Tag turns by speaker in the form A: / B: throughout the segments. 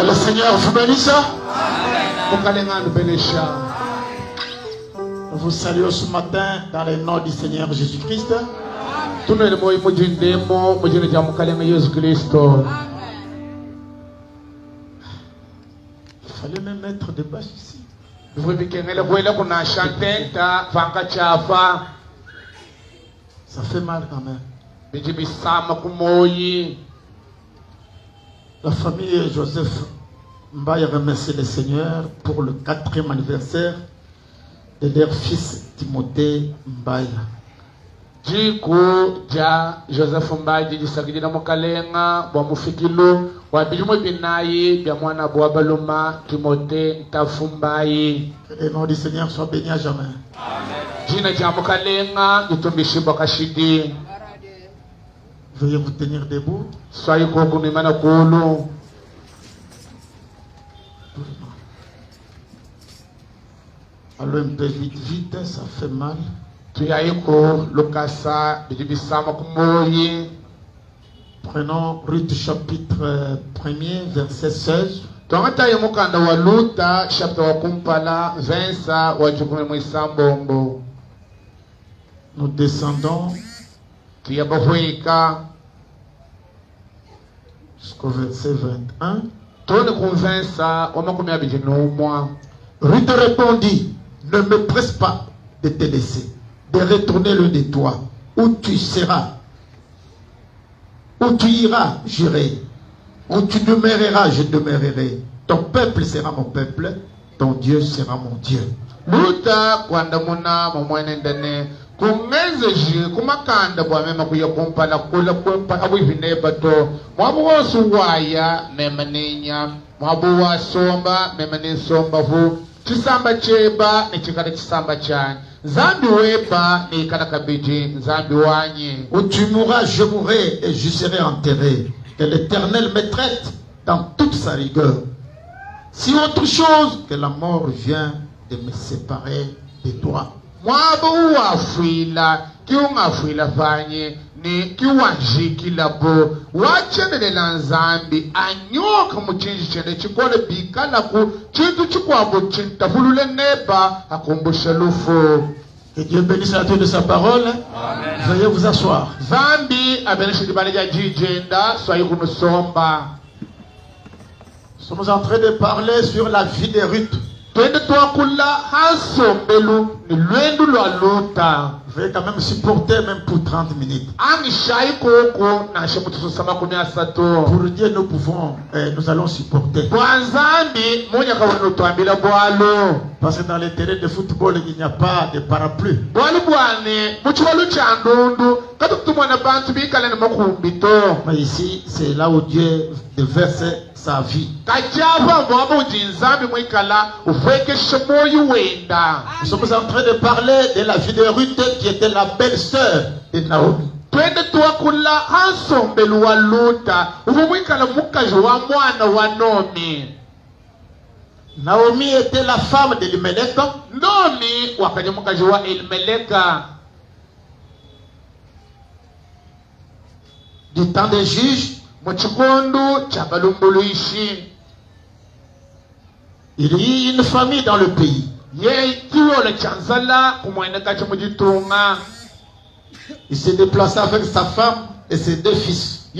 A: Que le Seigneur vous bénisse. Nous vous saluons ce matin dans le nom du Seigneur Jésus-Christ. Il fallait même mettre des bâches ici. Ça fait mal quand même. La famille Joseph Mbaye remercie le Seigneur pour le 4e anniversaire de leur fils Timothée Mbaye.
B: Jiku ja Joseph Mbaye jisagidira mukalenga bwa mufikilo wa bijumo binayi bya mwana bwa baluma Timothée Ntafumbayi.
A: Que le nom du Seigneur soit béni à jamais.
B: Amen. Jina ja mukalenga gitumbishibwa kashidi.
A: Veuillez vous tenir debout.
B: Soyez kokunimana kulu.
A: Allons un peu vite, vite, ça fait mal. Prenons Ruth chapitre 1er, verset 16. Nous descendons jusqu'au verset 21. Ruth répondit, ne me presse pas de te laisser, de retourner l'un de toi, où tu seras, où tu iras, j'irai, où tu demeureras, je demeurerai. Ton peuple sera mon peuple, ton Dieu sera mon Dieu.
B: Kumezeji kumakanda bwa mema kuyakumpala kula kumpa abwivine bato mwabu wasuwaya memanenya mwabu wasomba memane somba vu chisamba cheba ni chikada chisamba chani zambi weba ni ikada kabiji zambi wanye.
A: Où tu mourras, je mourrai et je serai enterré. Que l'Éternel me traite dans toute sa rigueur. Si autre chose que la mort vient de me séparer de toi.
B: Mwabu wafila kiungafila fanye ni kiwanjikila bo wachendelela nzambi anyoka muchinji chende chikole bikala ku chintu chikwabo chintafulule neba akumbushe lufu.
A: Que Dieu bénisse la de sa parole.
B: Amen.
A: Veuillez vous asseoir.
B: Zambi abeneshi dibaleja jijenda swai kunusomba.
A: Nous sommes en train de parler sur la vie de Ruth.
B: Twende twakula hasombelu ni lwendu lwa luta.
A: Veuillez quand même supporter même pour 30 minutes. Pour Dieu nous pouvons, nous allons supporter. Parce que dans les terrains de football il n'y a pas de parapluie. Mais ici c'est là où Dieu déverse sa vie. Nous sommes en train de parler de la vie de Ruth qui était la belle-sœur de Naomi. Naomi était la femme de Elimelech. Du temps des juges, il y a une famille dans le pays. Il s'est déplacé avec sa femme et ses 2 fils.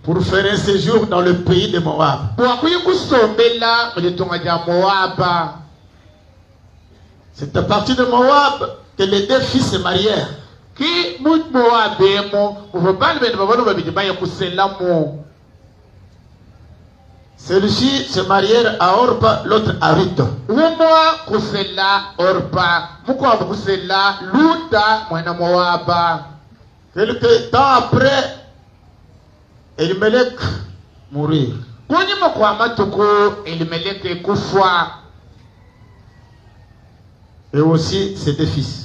A: Pour faire un séjour dans le pays de Moab. C'est à partir de Moab que les 2 fils se marièrent. Celui-ci se marièrent à Orpa, l'autre à Ruth. Quelque temps après, Elimelech mourit. Et aussi ses 2 fils.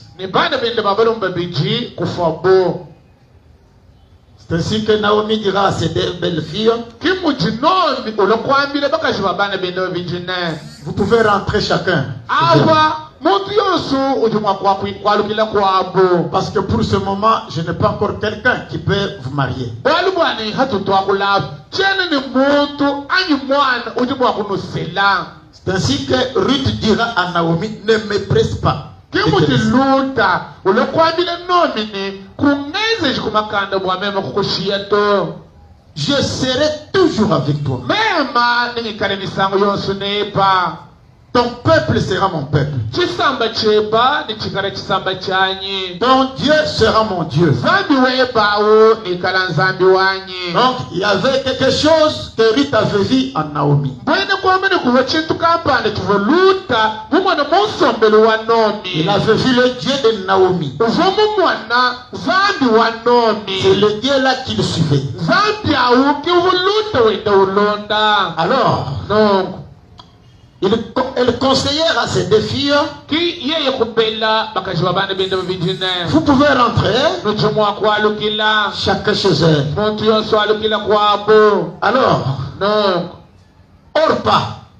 A: C'est ainsi que Naomi dira à ses 2 belles filles, vous pouvez rentrer chacun.
B: muntu yonso ujumwa kwalukila kwabo.
A: Parce que pour ce moment, je n'ai pas encore quelqu'un qui peut vous marier.
B: Balubani hatutwakula chene ni muntu anyi mwana ujumwa kunusela.
A: C'est ainsi que Ruth dira à Naomi, ne me presse pas.
B: Kimuti luta ulekwambile nomini kungeze jikumakanda bwamema kukushia to.
A: Je serai toujours avec toi.
B: Mema ningikale misango yonso nepa.
A: Ton peuple sera mon peuple.
B: Chisamba cheba ni chikale chisamba chanyi.
A: Ton Dieu sera mon Dieu.
B: Zambi webao nikala nzambi wanyi.
A: Donc il y avait quelque chose que Ruth avait vu en Naomi.
B: Bwene kwamene kuva chintu kampande tuvoluta mumwana monsombelo wa Nomi.
A: Il avait vu le Dieu de Naomi.
B: Uvomu mwana zambi wa Nomi.
A: C'est le Dieu là qu'il suivait.
B: Zambi auki uvoluta wenda ulonda.
A: Alors,
B: Donc
A: elle conseillait à ses deux filles,
B: ki yeye kupela bakajiwa bana benda bavijine.
A: vous pouvez rentrer,
B: Nuchumwa kwalukila.
A: chacun chez elle.
B: Muntu yonso alukila kwabo.
A: Alors,
B: Donc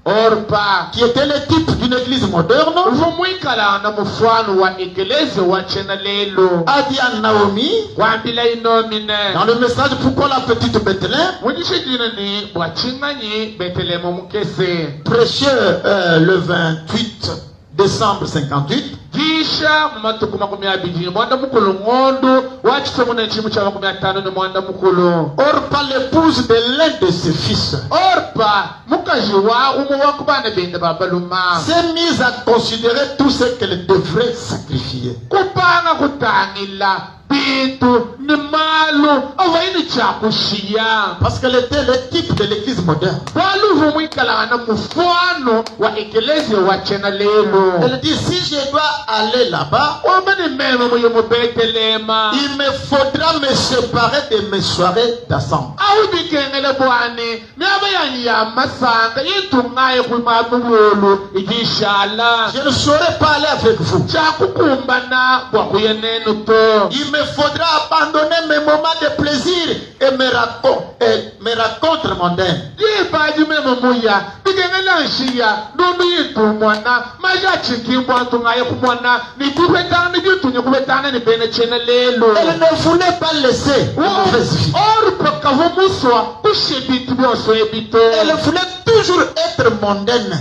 B: Orpa
A: qui était le type d'une église moderne,
B: uvumwikala na mufano wa ekeleze wa chena lelo
A: a dit à Naomi,
B: kwambila inomine
A: dans le message, pourquoi la petite Bethléem,
B: mujishijinani bwachinganyi Betelehemu mukese
A: prêchait le 28 décembre 58,
B: jisha mumatuku 20 mwanda mukulu ngondo wachisomo na chimu cha 50 ni mwanda mukulu.
A: Orpa l'épouse de l'un de ses fils,
B: Orpa mukaji wa umu wakubana benda babaluma
A: s'est mise à considérer tout ce qu'elle devrait sacrifier.
B: kupanga kutangila bintu ni malu avaini chakushiya.
A: Parce qu'elle était le type de l'église moderne.
B: Baluvu mwikala na mufano wa ekelezi wa chena lelo.
A: Elle dit, si je dois aller là-bas,
B: Wamani mema muyomu Betelehema.
A: il me faudra me séparer de mes soirées d'assemblée.
B: Au bikengele bwani ni abayani ya masanga yitungaye kumabulu ijishala.
A: Je ne saurais pas aller avec vous.
B: Chakukumbana bwa kuyenenu to.
A: Il me faudra abandonner mes moments de plaisir et mes rencontres mondaines.
B: Yibaji mema muya bikengele anshiya nundu yitumwana maja chikimbwa tungaye kumwana ni kubetana ni bitunye kubetana ni bene chena lelo.
A: Elle ne voulait pas laisser une mauvaise vie.
B: Orpa kavumuswa kushibiti byoso ebito.
A: Elle voulait toujours être mondaine.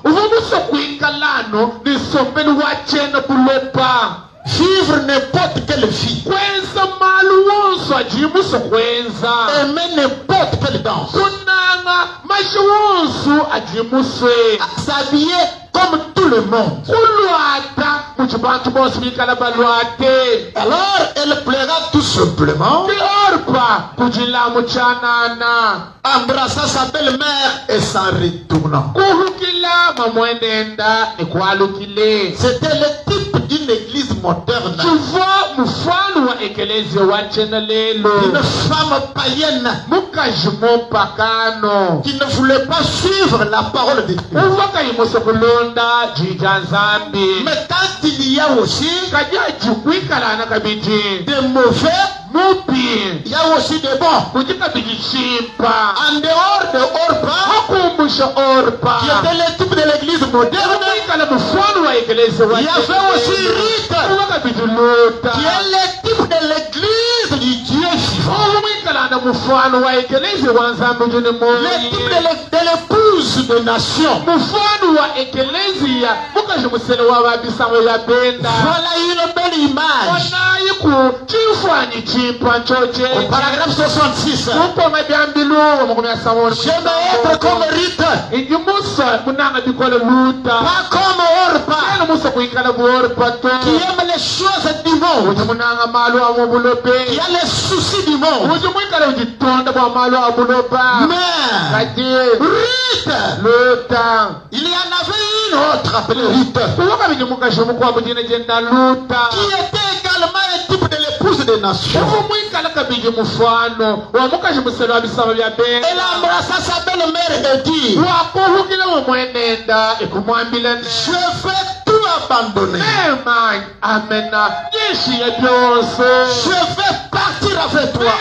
B: Uvumuswa kuingalano ni sombeni wachena bulopa.
A: Vivre n'importe quelle vie.
B: Kwenza malu wonso ajimuso kwenza.
A: Aimer n'importe quelle danse.
B: Kunanga mashi wonso ajimuswe.
A: S'habiller comme tout le monde.
B: Kuluata muchibantu bosi bikala balwate.
A: Alors elle plaira tout simplement,
B: Ki orpa kujila muchanana.
A: embrassa sa belle-mère et s'en retournant.
B: Kuhukila mamwendenda ni kwalukile.
A: C'était le type d'une église moderne.
B: Tuva mufano wa ekelezi wa chena lelo.
A: Une femme païenne
B: Mukajimo pakano.
A: qui ne voulait pas suivre la parole de Dieu.
B: Uvaka imuso kulonda jija zambi.
A: Mais quand il y a aussi
B: Kaja jukwikala na kabiji.
A: des mauvais,
B: Mupi.
A: il y a aussi des bons.
B: Kujika biji shimpa.
A: En dehors de Orpa,
B: Hakumbusha orpa.
A: qui était le type de l'église moderne,
B: Kala mufano wa ekelezi wa
A: il y avait aussi Ruth,
B: Uvaka biji lota.
A: qui est le type de l'église du Dieu vivant.
B: Umwikala na mufano wa ekelezi wa zambi juni
A: Le type de l'épouse de nation.
B: mufano wa ekelezia mukajimusele wa babisamo ya benda.
A: Voilà une belle image.
B: Onayiku chifwanyi chimpa choche.
A: Au paragraphe 66.
B: Mupoma byambilu omukumya samoni.
A: J'aimerais être comme Ruth,
B: Ingi musa munanga bikole luta.
A: pas comme Orpa,
B: Kala musa kuikala buorpa to.
A: qui aime les choses du monde,
B: Uji munanga malu amubulope.
A: qui a les soucis du monde.
B: Uji mwikala ujitonda bwa malu amubulopa.
A: Mais
B: Kati
A: Ruth,
B: luta.
A: il y en avait une autre appelée Ruth,
B: Kuwaka biji mukashimu kwa bujine jenda luta.
A: qui était également un type de l'épouse des nations.
B: Umwikala kabiji mufano. Wa mukashimusele wa bisamo bya benda.
A: Elle embrassa sa belle-mère et dit,
B: Wakuhukila umwenenda ikumwambila
A: je vais tout abandonner.
B: Ema amena yeshi ya byose.
A: Je vais partir m'attire avec toi.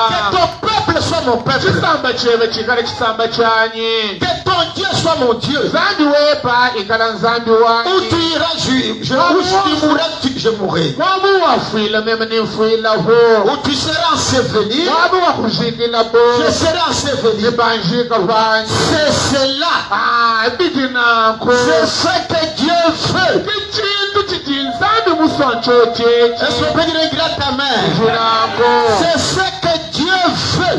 A: Que ton peuple soit mon peuple. Que ton Dieu soit mon Dieu. Où tu iras, je mourrai. Où tu seras enseveli, je serai enseveli. C'est cela. C'est ce que Dieu veut. Est-ce qu'on peut dire grâce ta main? C'est ce que Dieu veut.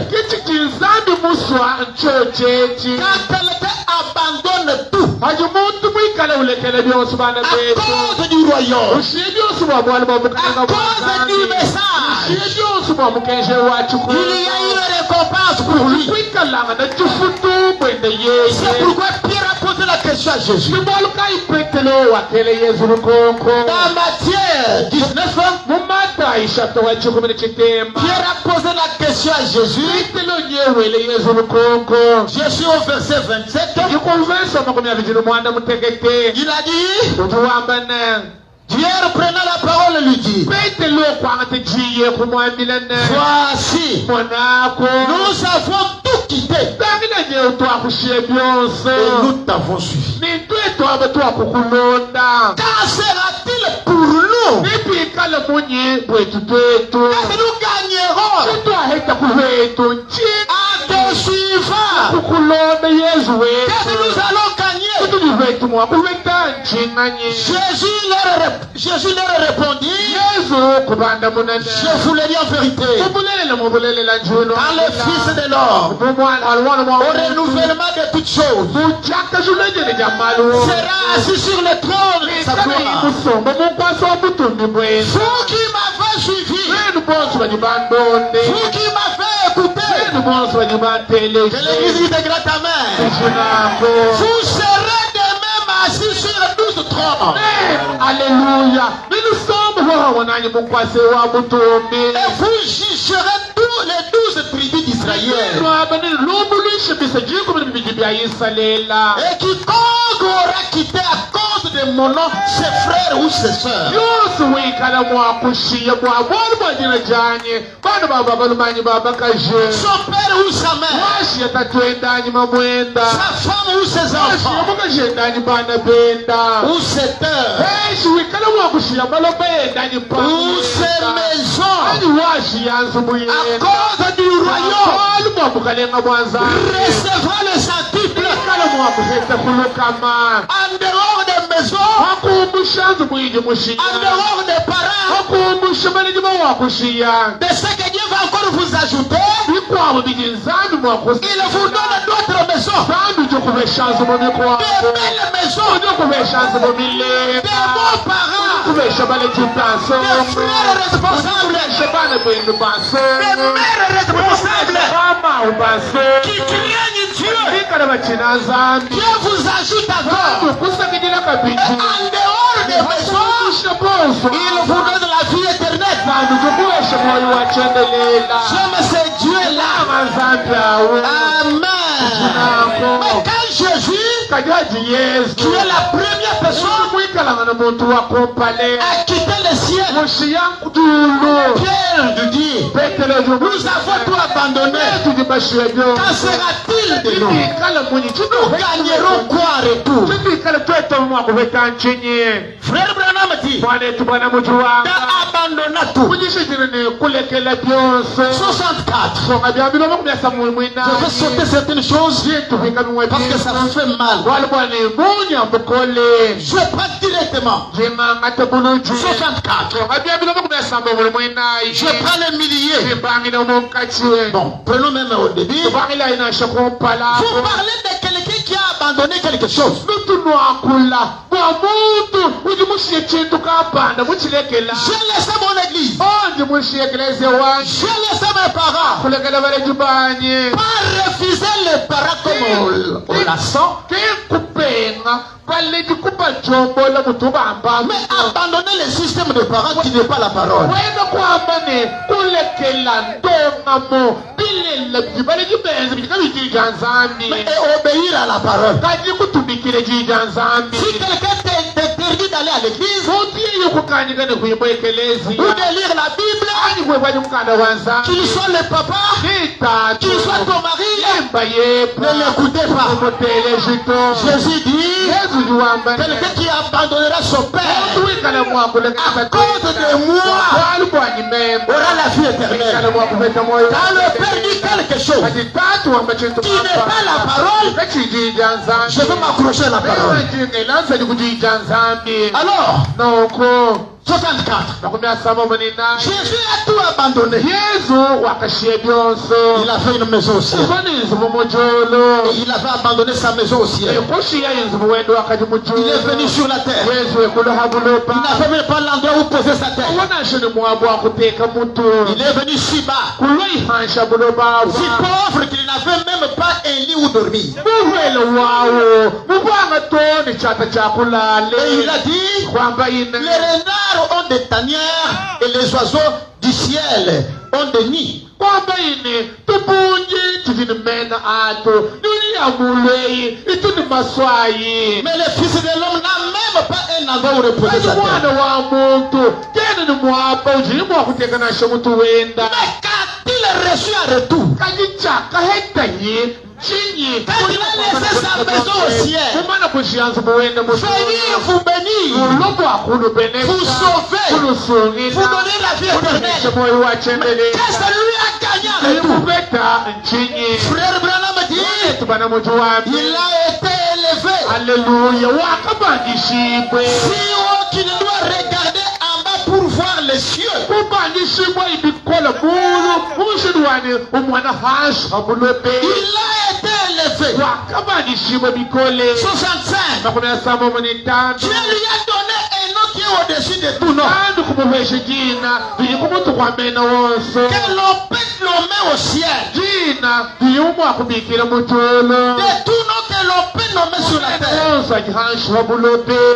A: Quand quelqu'un abandonne tout à cause du royaume, à cause du message, il y a une récompense pour lui. C'est pourquoi Pierre a posé la question à Jésus. Dans Matthieu 19, Pierre a posé la question à Jésus. Je suis au verset 27. Il a dit, Dieu reprenant la parole lui dit, voici, nous avons tout quitté et nous t'avons suivi. Qu'en sera-t-il pour nous? Qu'est-ce que nous gagnerons en te suivant? Qu'est-ce que nous allons gagner? Jésus leur répondit, je vous le dis en vérité, quand le Fils de l'homme, au renouvellement de toutes choses, sera assis sur le trône de sa gloire. Vous qui m'avez suivi, vous qui m'avez écouté, que l'église de grâce ta main, vous serez de même assis sur 12 trônes.
B: Alléluia. Mais nous sommes
A: et vous jugerez tous les 12 tribus d'Israël. Et quiconque aura quitté à cause de mon nom ses frères ou ses sœurs, son père ou sa mère, sa femme ou ses enfants, ou ses terres, ou ses maisons, à cause du royaume, recevra le centuple. En dehors des maisons, en dehors des parents, de ce que Dieu va encore vous ajouter, il vous donne d'autres maisons, de belles maisons, de bons parents, des frères responsables, des mères responsables qui craignent Dieu. Dieu vous ajoute à vous. Et en dehors des maisons, il vous donne la vie éternelle. J'aime ce Dieu-là. Amen. Mais quand Jésus, qui est la première personne à quitter le ciel, Pierre lui dit, nous avons tout abandonné. Qu'en sera-t-il de nous? Nous gagnerons quoi en retour? Frère Branham dit, abandonna tout. 64. Je vais sauter certaines choses parce que ça fait mal. Je prends directement. 64. Je prends les milliers. Bon, prenons même au début. Vous parlez de quelqu'un qui a abandonné quelque chose. J'ai laissé mon église. J'ai laissé mes parents. Pas refuser les parents comme on la sent. Mais abandonner le système de parents qui n'est pas la parole. et obéir à la parole. Si quelqu'un t'interdit d'aller à l'église ou de lire la Bible, qu'il soit le papa, qu'il soit ton mari, ne l'écoutez pas. Jésus dit, quelqu'un qui abandonnera son père à cause de moi aura la vie éternelle. Quand le père dit quelque chose qui n'est pas la parole, je vais m'accrocher à la parole. Alors, 64. Jésus a tout abandonné. Il a fait une maison au ciel. Et il avait abandonné sa maison au ciel. Il est venu sur la terre. Il n'avait même pas l'endroit où poser sa tête. Il est venu si bas, si pauvre qu'il n'avait même pas un lit où dormir. Et il a dit, les renards ont des tanières et les oiseaux du ciel ont des nids. Mais le Fils de l'homme n'a même pas un endroit où reposer sa tête. Mais quand il est reçu en retour, quand il a laissé sa maison au ciel, venir vous bénir, vous sauver, vous donner la vie éternelle. Mais qu'est-ce que lui a gagné en retour? Frère Branham dit, il a été élevé. Alléluia. Si qui doit regarder en bas pour voir les cieux, il a été élevé. 65. Dieu lui a donné un nom qui est au-dessus de tout nom. Que l'on peut nommer au ciel. De tout nom que l'on peut nommer sur la terre.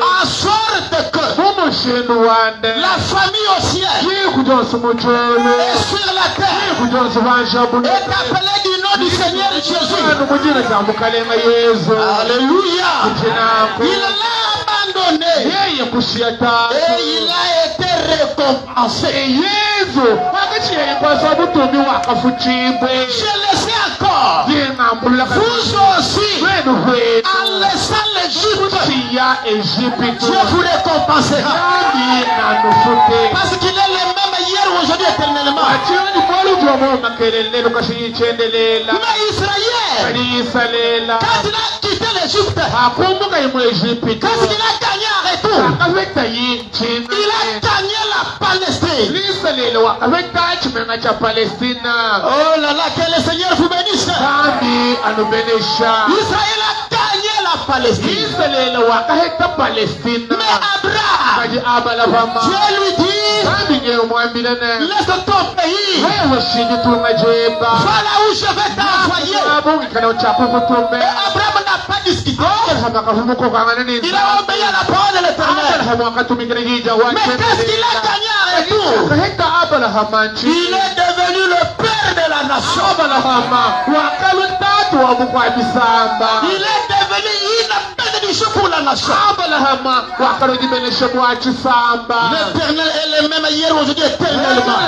A: En sorte que la famille au ciel et sur la terre est appelée du nom du Seigneur Jésus. Alléluia. Il l'a abandonné et il a été récompensé. Je le sais encore. Vous aussi, en laissant l'Égypte, Dieu vous récompensera. Parce qu'il est le même hier, aujourd'hui, éternellement. Mais Israël, quand il a quitté l'Égypte, quand il a gagné en retour, il a gagné la Palestine. Oh là là, que le Seigneur vous bénisse. Israël a gagné la Palestine. Mais Abraham, Dieu lui dit, laisse ton pays, va là où je vais t'envoyer. Et Abraham n'a pas discuté. Il a obéi à la parole de l'Éternel. Mais qu'est-ce qu'il a gagné en retour? Il est devenu le père de la nation. Il est devenu une bénédiction pour la nation. L'Éternel est le même hier, aujourd'hui, éternellement.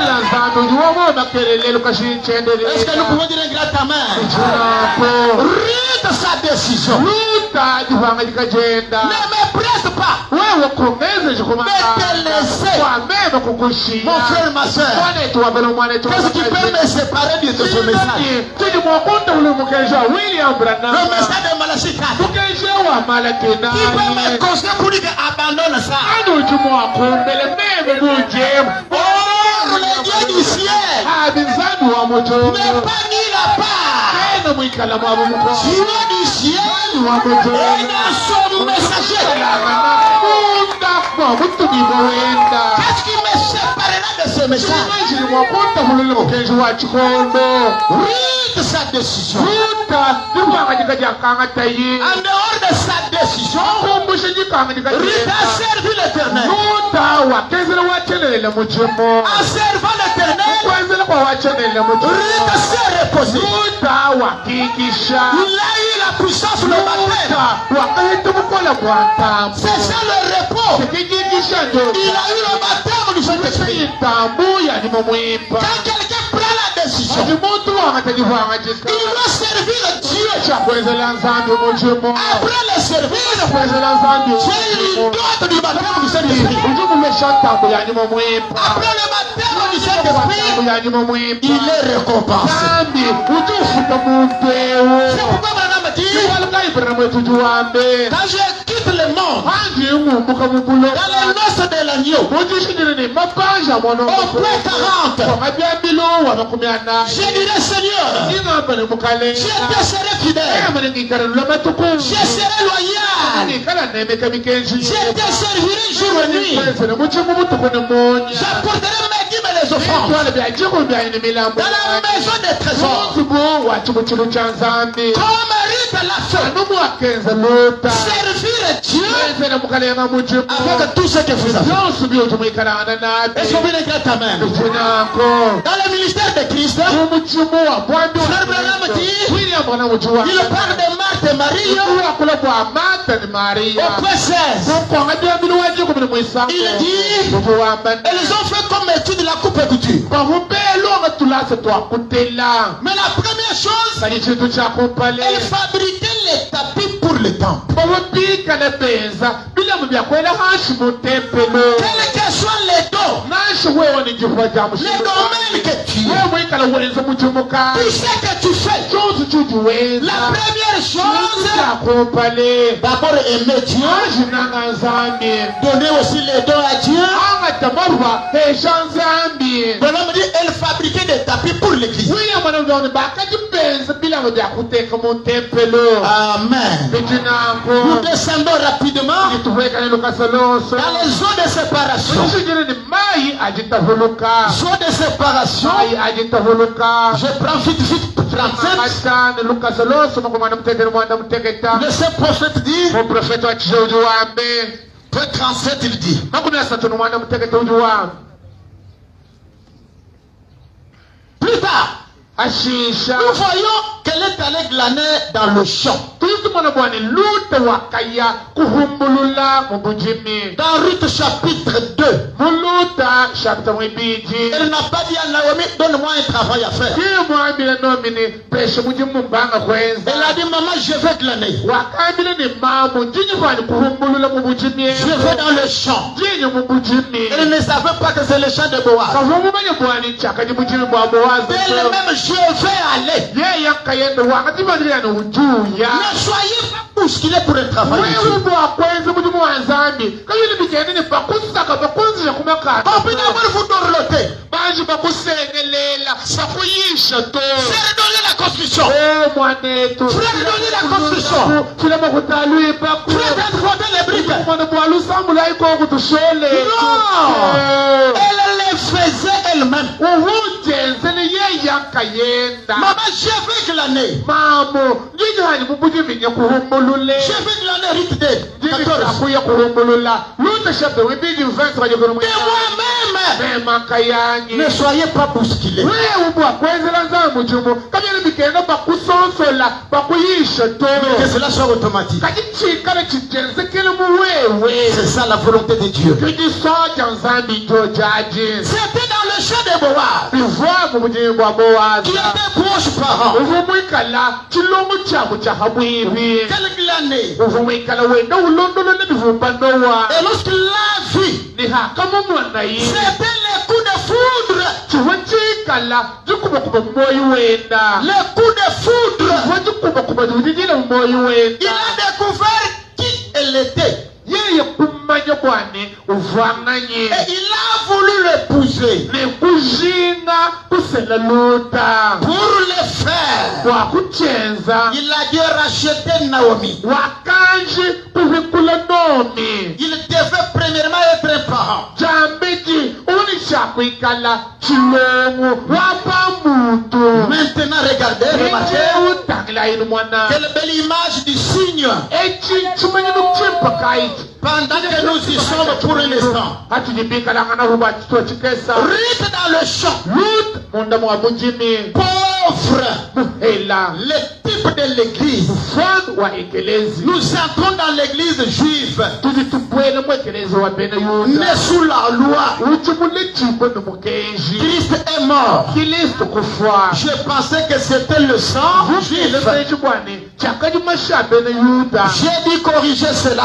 A: Est-ce que nous pouvons dire un grand amen? Rite sa décision. Ne me presse pas de te laisser. Mon frère, ma soeur, qu'est-ce qui peut me séparer de ce message? Le message de Malachie 4 qui peut me conseiller pour dire abandonne ça. Oh, le Dieu du ciel n'est pas ni la part. Dieu du ciel est dans son messager. Qu'est-ce qui me séparera de ce message? Rite sa décision. En dehors de sa décision, Ruth a servi l'Éternel. En servant l'Éternel, Ruth s'est reposée. Il a eu la puissance de baptême. C'est ça le repos. Il a eu le baptême du Saint-Esprit. Quand quelqu'un prend la décision, il doit servir Dieu. Après le servir, c'est une dot du baptême du Saint-Esprit. Après le baptême du Saint-Esprit, il est récompensé. C'est pourquoi Madame dit, quand je quitte le monde, dans les noces de l'agneau, au point 40, je dirai Seigneur, je te serai fidèle, je serai loyal, je te servirai jour et nuit, j'apporterai mes dîmes et les offrandes dans la maison des trésors. Comme Ruth l'a fait, servir Dieu avec tout ce que vous avez. Est-ce qu'on veut les grands amens? Dans le ministère de Christ, Frère Branham dit, il parle de Marthe et Marie au point 16. Il dit, elles ont fait comme étude de la coupe et couture. Mais la première chose, elle fabriquait les tapis pour le temple. Quels que soient les dons, les domaines que tu as, tout ce que tu fais, la première chose, d'abord aimer Dieu, donner aussi les dons à Dieu. Bonhomme dit, elle fabriquait des tapis pour l'église. Amen. Nous descendons rapidement dans les zones de séparation. Zone de séparation. Je prends vite 37. Le saint prophète dit, point 37, il dit, plus tard, nous voyons qu'elle est allée glaner dans le champ. Dans Ruth chapitre 2, elle n'a pas dit à Naomi, donne-moi un travail à faire. Elle a dit, maman, je vais glaner. Je vais dans le champ. Elle ne savait pas que c'est le champ de Boaz. Elle même, je vais aller. Ne soyez pas bousculés pour le travail de Dieu. Combien d'abord vous dorlotez? C'est redonner la construction. Frère, donner la construction. Frère, transporter les briques. Non. Elle les faisait elle-même. Maman, je vais glaner. Je vais glaner Ruth 2, 14. Et moi-même, ne soyez pas bousculés. Mais que cela soit automatique. C'est ça la volonté de Dieu. C'était dans le champ de Boaz, qui était proche parent. Quelle glanée. Et lorsqu'il l'a vu, c'était les coups de foudre. Les coups de foudre. Il a découvert qui elle était. Et il a voulu l'épouser. Pour le faire, il a dû racheter Naomi. Il devait premièrement être un parent. Maintenant, regardez, remarquez. Quelle belle image du signe. Pendant que nous y sommes pour un instant. Rite dans le champ. Pauvre. Le type de l'église. Nous entrons dans l'église juive. Mais sous la loi. Christ est mort. Je pensais que c'était le sang juif. J'ai dû corriger cela.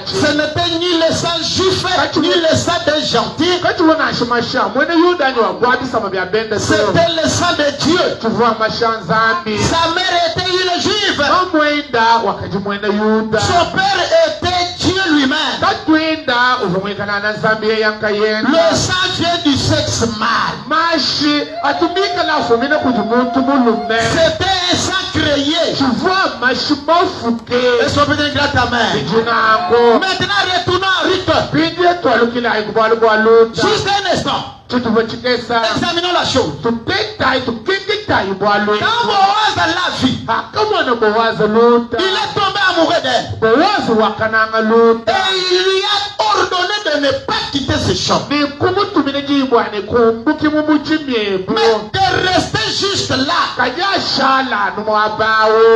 A: Ce n'était ni le sang juif, ni le sang des gentils. C'était le sang de Dieu. Sa mère était une juive. Son père était Dieu lui-même. Le sang vient du sexe mâle. C'était un sang créé. Est-ce qu'on peut dire grâce à main? Maintenant retournons en rite. Juste un instant. Examinons la chose. Quand Boaz l'a vu, il est tombé amoureux d'elle. Et il lui a ordonné de ne pas quitter ce champ. Mais de rester juste là.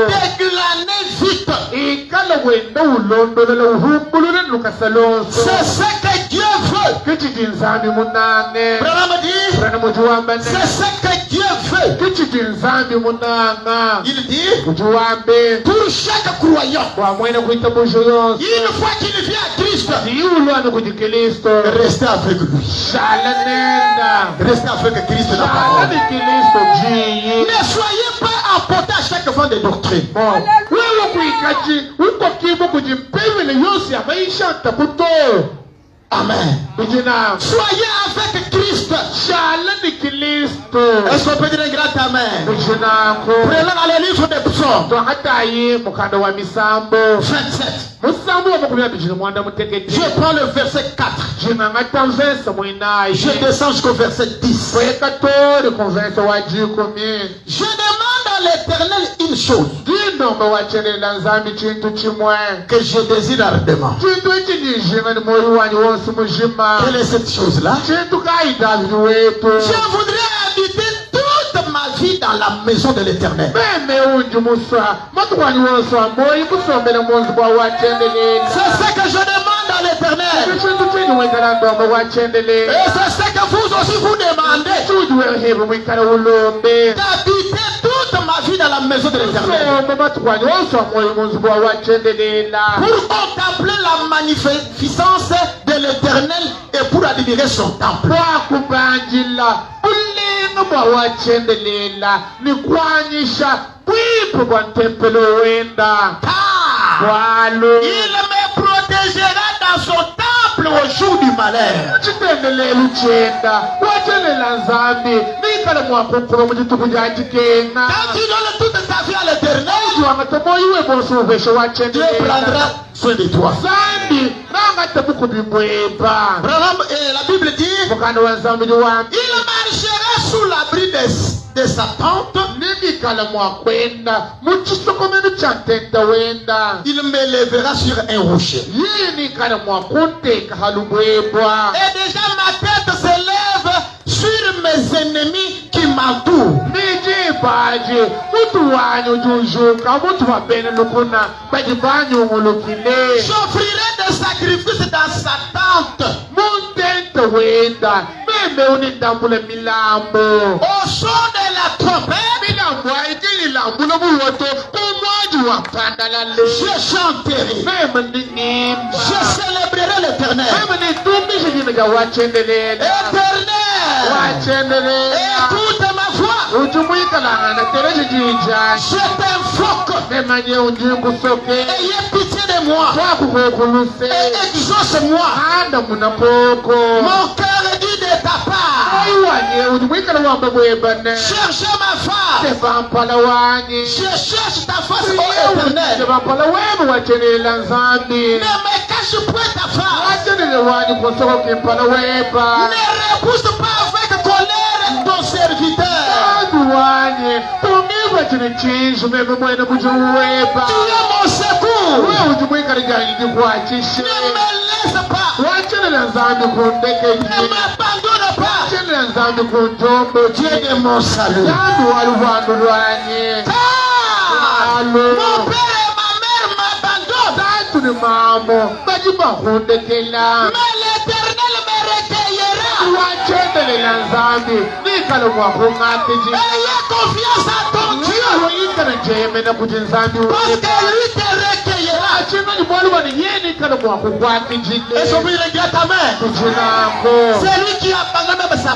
A: Déglaner vite. C'est ce que Dieu veut. C'est ce que Dieu veut. Il dit pour chaque croyant, une fois qu'il vient à Christ, restez avec lui. Restez avec Christ dans la parole. Ne soyez pas emportés à chaque fois des doctrines. Amen. Soyez avec Christ. Est-ce qu'on peut dire un grand amen? Prenons dans les livres des psaumes. 27. Je prends le verset 4. Je descends jusqu'au verset 10. Je demande à l'Éternel une chose que je désire ardemment. Quelle est cette chose-là? Je voudrais habiter toute ma vie dans la maison de l'Éternel. C'est ce que je demande à l'Éternel. Et c'est ce que vous aussi vous demandez. D'habiter toute ma vie dans la maison de l'Éternel. Pour contempler la magnificence de l'Éternel et pour admirer son temple. Il me protégera dans son temple au jour du malheur. Quand tu donnes toute ta vie à l'Éternel, Dieu prendra soin de toi. La Bible dit, il marchera sous l'abri de sa tente. Il me lèvera sur un rocher. Et déjà ma tête se lève sur mes ennemis qui m'entourent. J'offrirai des sacrifices dans sa tente. Au son de la trompette, je chanterai. Je célébrerai l'Éternel. Éternel, écoute ma voix. Je t'invoque. Ayez pitié de moi. Et exauce-moi. Mon cœur est dit de ta part. Cherchez ma face. Je cherche ta face, ô Éternel. Ne me cache Lâche point ta femme.
B: wachenele wani kosoko kimpala weba
A: Ne repousse pas avec colère ton serviteur.
B: bandu wanye tumibwa chini chinsu meme mwene muchiweba
A: Tu es mon secours.
B: wewe uchimwikali janyi ndikwachishe
A: Ne me laisse pas.
B: wachenele nzambi
A: Ne
B: kundekeji
A: m'abandonne pas.
B: wachenele nzambi kunjombo
A: Tu es de mon salut.
B: nzambi wali vandu lwanye
A: Car mon père et ma mère m'abandonnent.
B: tatu ni mamo bajiba kundekela
A: Mais l'Éternel me recueillera.
B: wachendelela nzambi nikale mwakungatiji
A: Ayez confiance en ton Dieu.
B: uyikale njemene kuti nzambi
A: Parce que lui te recueillera.
B: achinani bwalubani yenikale mwakukwatijile
A: Et son fils regarde ta mère.
B: kuchinako
A: C'est lui qui a abandonné même sa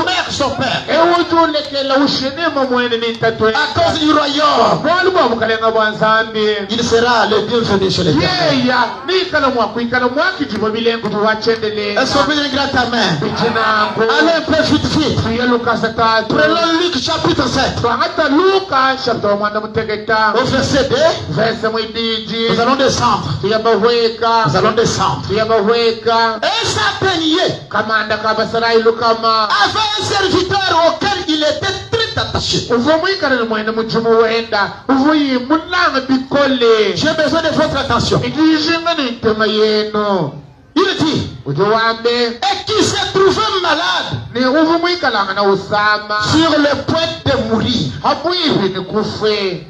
A: mère, son père.
B: ewujulekela ushinima mwene nintatwe
A: À cause du royaume.
B: bwalubwa bukalenga bwa nzambi
A: Il sera le bienvenu chez l'Éternel.
B: yeya nikale mwakwikala mwakijibo bilenguti wachendelela
A: Et son fils regarde ta mère.
B: kuchinako
A: Allez un peu vite, vite.
B: tuye luka 7
A: Prenons Luc chapitre 7.
B: twahata luka chapter mwanda mutegeta
A: Au verset 2,
B: verse mwibiji
A: nous allons descendre.
B: tuyabahweka
A: Nous allons descendre.
B: tuyabahweka
A: Un satanier
B: kamanda kabasarayi lukama
A: avait un serviteur auquel il était très attaché.
B: uva mwikalele mwene mujimu wenda uvuyi munanga bikole
A: J'ai besoin de votre attention.
B: ikishinga nintema yenu
A: Il dit,
B: ujo wambe
A: et qui s'est trouvé malade
B: ni uvu mwikalanga na usama
A: sur le point de mourir.
B: habwivi ni kufe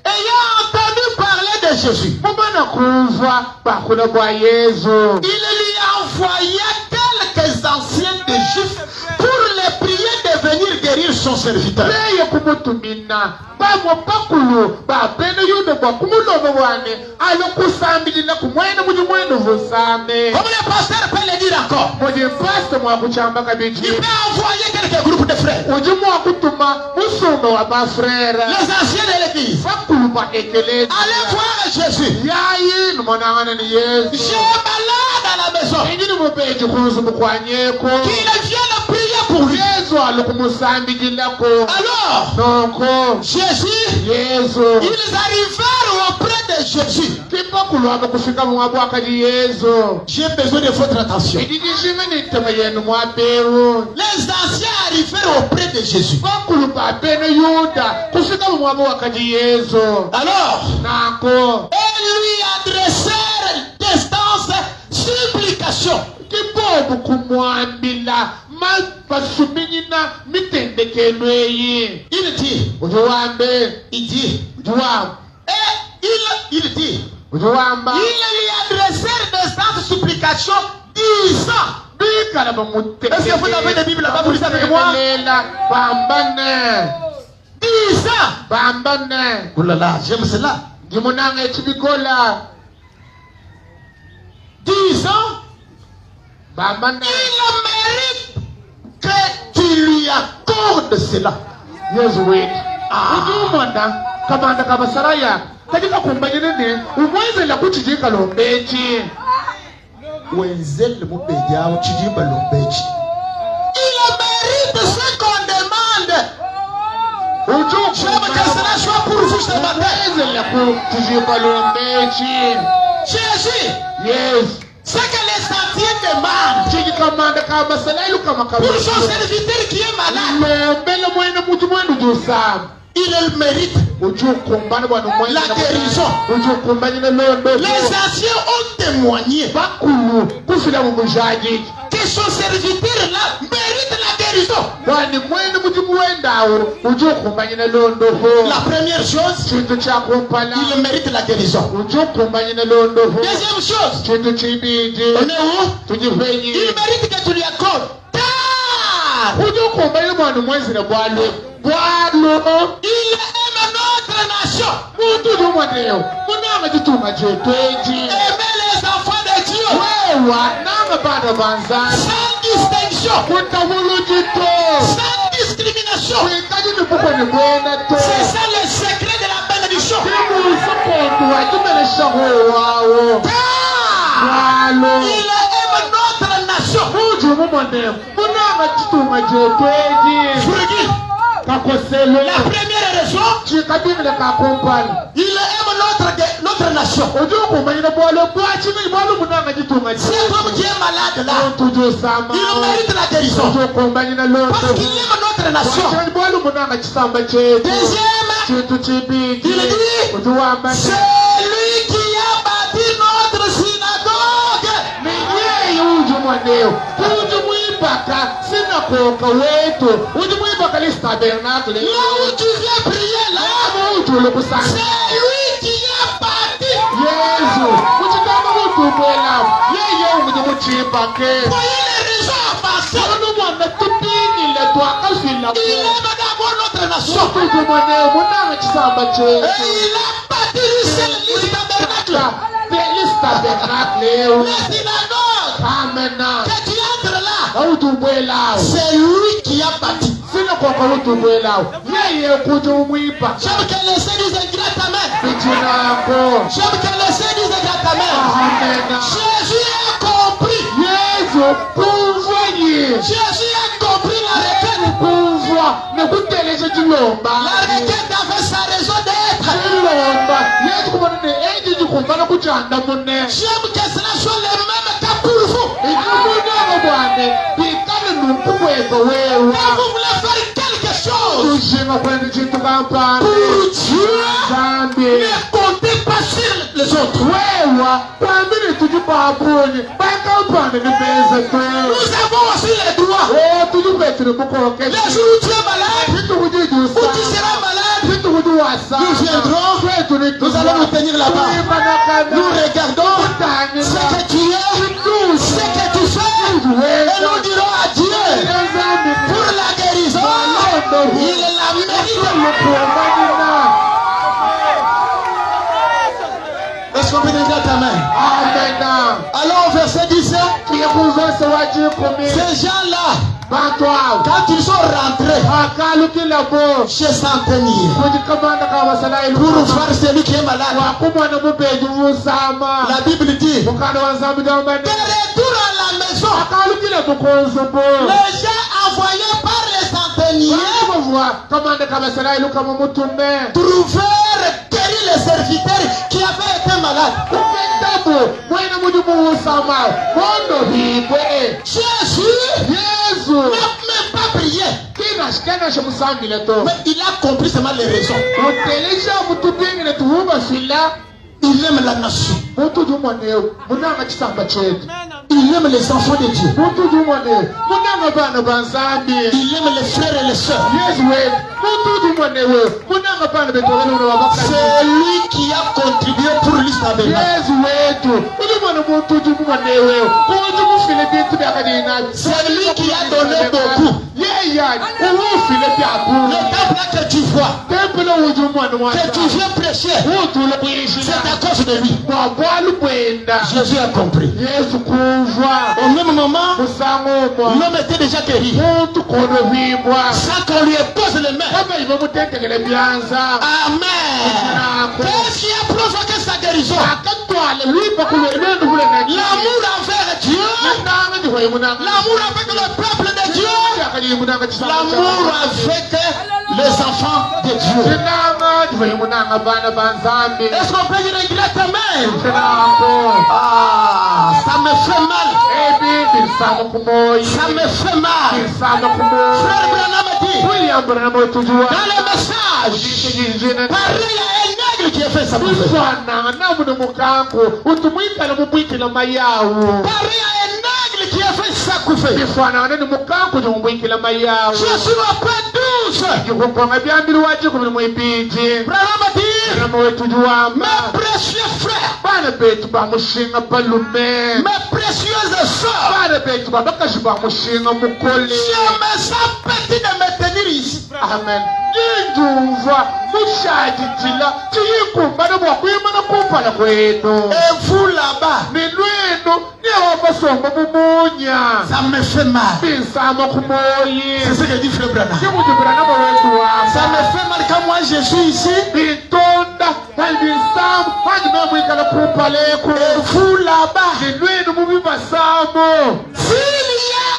A: Ayant entendu parler de Jésus,
B: mumana kuva bakula bwa yesu
A: il lui envoya quelques anciens des Juifs pour les prier de venir guérir son serviteur.
B: leye kumutumina bamwe bakulu babene yuda bwa kumulobo bwane alokusambilila kumwene muji mwene vusame
A: Comme le pasteur peut le dire encore,
B: muji mpasta mwakuchamba kabiji
A: il peut envoyer quelques groupes de frères,
B: uji mwakutuma musumba wa bafrera
A: les anciens de l'église.
B: bakulu ba ekelezi
A: Allez voir Jésus.
B: yayi numonangana ni
A: J'ai
B: yesu
A: un malade à la maison.
B: ingini mupeji kuzu mukwanyeko
A: Qu'il vienne prier pour lui.
B: yesu alokumusambililako
A: Alors,
B: noko
A: Jésus,
B: yesu
A: ils arrivèrent auprès de Jésus.
B: tipakulu abakufika mwabwakaji yesu
A: J'ai besoin de votre attention.
B: ikikishinga nitema yenu mwaperu
A: Les anciens arrivèrent auprès de Jésus.
B: bakulu babene yuda kufika mwabwakaji yesu
A: Alors,
B: nako
A: ils lui adressèrent d'instances supplications.
B: tibobu kumwambila basuminyina mitendekeno eyi
A: Il dit,
B: ujuwambe
A: il dit,
B: ujuwamba
A: et il dit,
B: ujuwamba
A: ils lui adressèrent d'instances supplications disant,
B: bikala
A: est-ce que vous avez des Bibles là-bas, vous lisez avec moi?
B: bamutekelela bambane
A: Disant,
B: bambane
A: oh là là, j'aime cela.
B: ndimunanga ekibikola
A: Disant,
B: bambane
A: il mérite que tu lui accordes cela.
B: yesu wetu ujumanda kamanda kabasaraya katika kumbanyirene umwezela kucijikalombeki
A: Wenzel Moubedia, Uchidimba Lombechi. Il mérite ce qu'on demande. J'aime que cela soit pour vous ce matin.
B: umwezela kucijikalombeki
A: Jésus,
B: yes
A: ce que les sentiers demandent
B: chikikamanda kabasarayi lukama
A: pour son serviteur qui est malade,
B: lombele mwene muti mwenu jusama
A: il mérite.
B: ujukumbana bwana mwene
A: La guérison.
B: ujukumbanyine londo
A: Les anciens ont témoigné
B: bakulu kufila mumujaji
A: que son serviteur là mérite la guérison.
B: bwani mwene muti muwendawo ujukumbanyine londo
A: La première chose,
B: chintu chakumpala
A: il mérite la guérison.
B: ujukumbanyine londo
A: Deuxième chose,
B: chintu chibiji
A: on est où? Il
B: tujivenyi
A: mérite que tu lui accordes. Car
B: ujukumbanyine bwani mwezile bwalo
A: il aime notre nation.
B: muntu jumwaneo munanga chituma chetweji
A: Aimer les enfants de Dieu
B: wewa nanga bana banzani
A: sans distinction,
B: kutabulujito
A: sans discrimination.
B: wikajini bukoni bwena to
A: C'est ça le secret de la bénédiction.
B: timusupontu wajimeleshahuwawo
A: Car
B: walo
A: il aime notre nation.
B: muju mumwaneo munanga chituma chetweji
A: Frigi,
B: kakoselo
A: la première raison,
B: chikadimile kakumpani
A: il aime notre autre nation. C'est comme qui est malade là. Il mérite la guérison. Parce qu'il aime notre nation. Deuxième, il dit, c'est lui qui a bâti notre synagogue. Là où tu viens prier là, c'est lui qui a bâti. Voyez les raisons avancées. Il aime d'abord notre nation. Et il a bâti l'église tabernacle. La synagogue que tu entres là, c'est lui qui a bâti. J'aime que les saints disent gratte amen. J'aime que les saints disent gratte amen. Jésus a compris. Jésus a compris la requête. La requête avait sa raison d'être. J'aime que cela soit le même cas pour vous. Quand vous voulez faire quelque chose pour Dieu, ne comptez pas sur les autres. Nous avons aussi les droits. Les jours où tu es malade, où tu seras malade, nous viendrons, nous allons nous tenir là-bas. Nous regardons ce que tu es, ce que tu fais, et nous dirons adieu pour la guérison. Il la mérite. Est-ce qu'on peut dire ta main? Alors au verset 17, ces gens-là, quand ils sont rentrés chez Centenier pour voir celui qui est malade, la Bible dit, de retour à la maison, les gens envoyés par les Centeniers trouvèrent guérir les serviteurs qui avaient été malades. Jésus n'a même pas prié, mais il a compris seulement les raisons. Il aime la nation. Il aime les enfants de Dieu. Il aime les frères et les sœurs. C'est lui qui a contribué pour l'histoire. C'est lui qui a donné beaucoup. Le temple que tu vois, que tu viens prêcher, c'est à cause de lui. Jésus a compris. Au même moment, l'homme était déjà guéri. Sans qu'on lui pose les mains. Amen. Qu'est-ce qui a provoqué sa guérison? L'amour envers Dieu. L'amour avec le peuple de Dieu. L'amour avec les enfants de Dieu. Est-ce qu'on peut dire gratte amen? Ah, ça me fait mal. Ça me fait mal. Frère Branham dit dans le message, pareil à un aigle qui a fait sa bouffe. Pareil à un aigle qui a fait sa couffe. Je suis au pas douce. Branham dit, mes précieux frères, mes précieuses sœurs, je me sens petit de me tenir ici. Amen. Et vous là-bas, ça me fait mal. C'est ce que dit Frère Branham. Ça me fait mal quand moi je suis ici. Et vous là-bas, s'il y a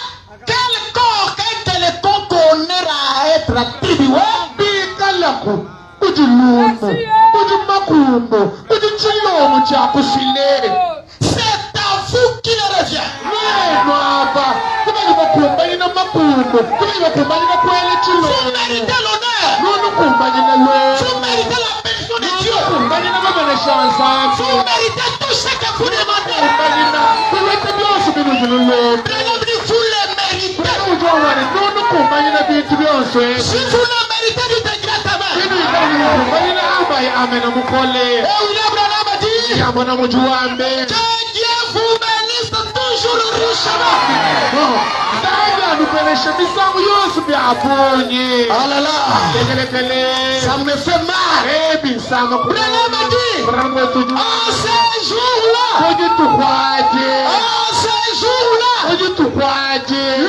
A: quelqu'un qu'on à être attribué, C'est à vous qu'il revient. Vous méritez l'honneur. Vous méritez la bénédiction de Dieu. Vous méritez tout ce que vous demandez. Vous le méritez. Si vous le méritez, dites grâce à main. Et William Branham a dit que Dieu vous bénisse toujours richement. Ah là là, ça me fait mal. Branham a dit, en ces jours-là,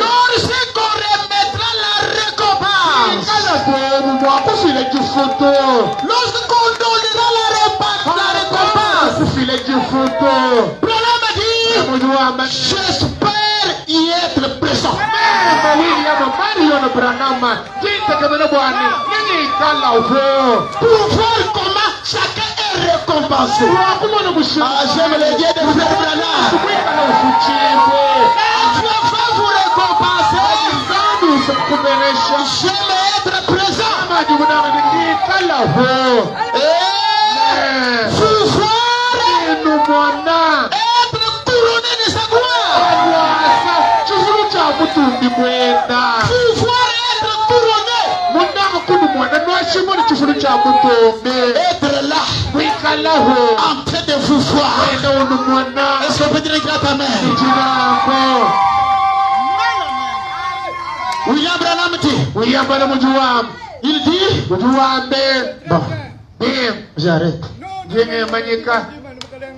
A: lorsqu'on remettra la récompense, lorsqu'on donnera la récompense, Branham a dit, j'espère y être présent. Pour voir comment chacun est récompensé. Ah, j'aime les dieux de frère Branham. Dieu va vous récompenser. J'aime être présent. Pouvoir être couronné de sa gloire. Pouvoir être couronné. Être là, en train de vous voir. Est-ce qu'on peut dire grâce à main? William Branham dit, il dit, bon, j'arrête.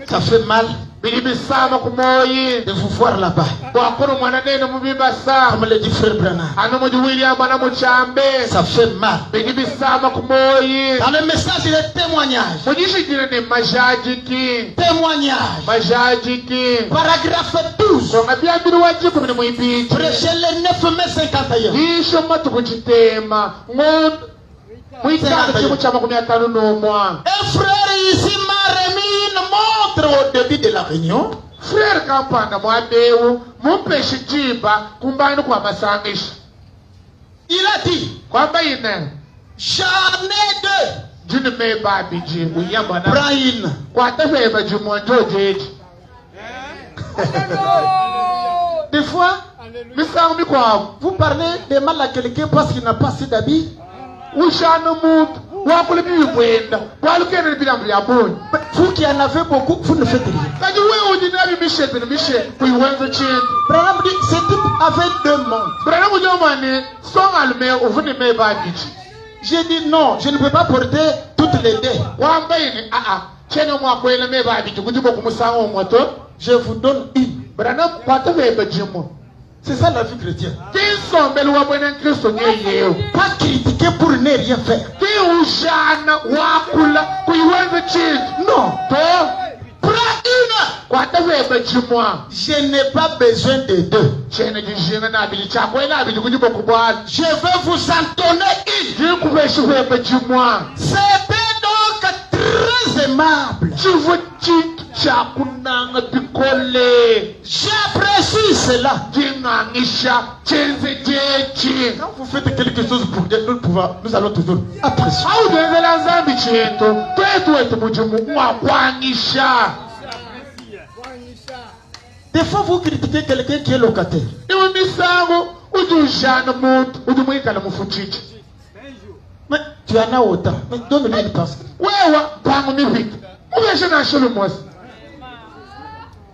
A: Ça fait mal de vous voir là-bas. Comme le dit frère Branham, ça fait mal. Dans le message, il est témoignage. Paragraphe 12. Prêchez le 9 mai 51. Un frère ici m'a remis une montre au début de la réunion.
B: Frère Kampanda Mwabeu, mumpeshi jiba kumbani kwa masangishi.
A: Il a dit, j'en ai deux.
B: June me babiji, uyambana.
A: Prends une.
B: Kwa tefe bajumwanjo jeji.
A: Des fois, vous parlez de mal à quelqu'un parce qu'il n'a pas assez d'habits. Vous qui en avez beaucoup, vous ne faites rien. Branham dit, ce type avait deux montres. J'ai dit non, je ne peux pas porter toutes les deux. Je vous donne une. C'est ça la vie chrétienne. Pas critiquer pour ne rien faire. Non. Prends une. Je n'ai pas besoin de deux. Je veux vous en donner une. C'était donc très aimable. J'apprécie cela. Quand vous faites quelque chose pour Dieu, nous allons toujours apprécier. Des fois, vous critiquez quelqu'un qui est locataire. Mais tu en as autant. Mais donne-lui une passe.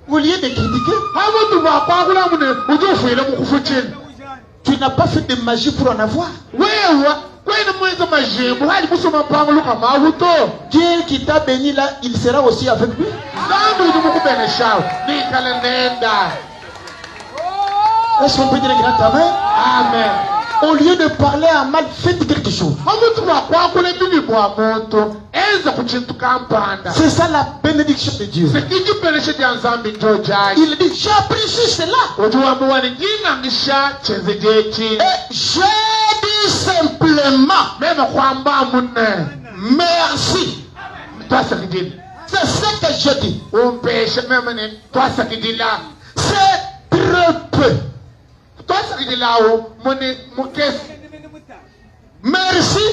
A: Au lieu de critiquer, tu n'as pas fait de magie pour en avoir. Dieu qui t'a béni là, il sera aussi avec lui. Est-ce qu'on peut dire grand amen?
B: Amen.
A: Au lieu de parler en mal, faites quelque chose. C'est ça la bénédiction de Dieu. Il dit, j'apprécie cela. Et j'ai dit simplement, merci. C'est ce que je dis.
B: umpeshe memane twasakidila
A: C'est très peu.
B: twasakidilawo muni mukesi
A: Merci.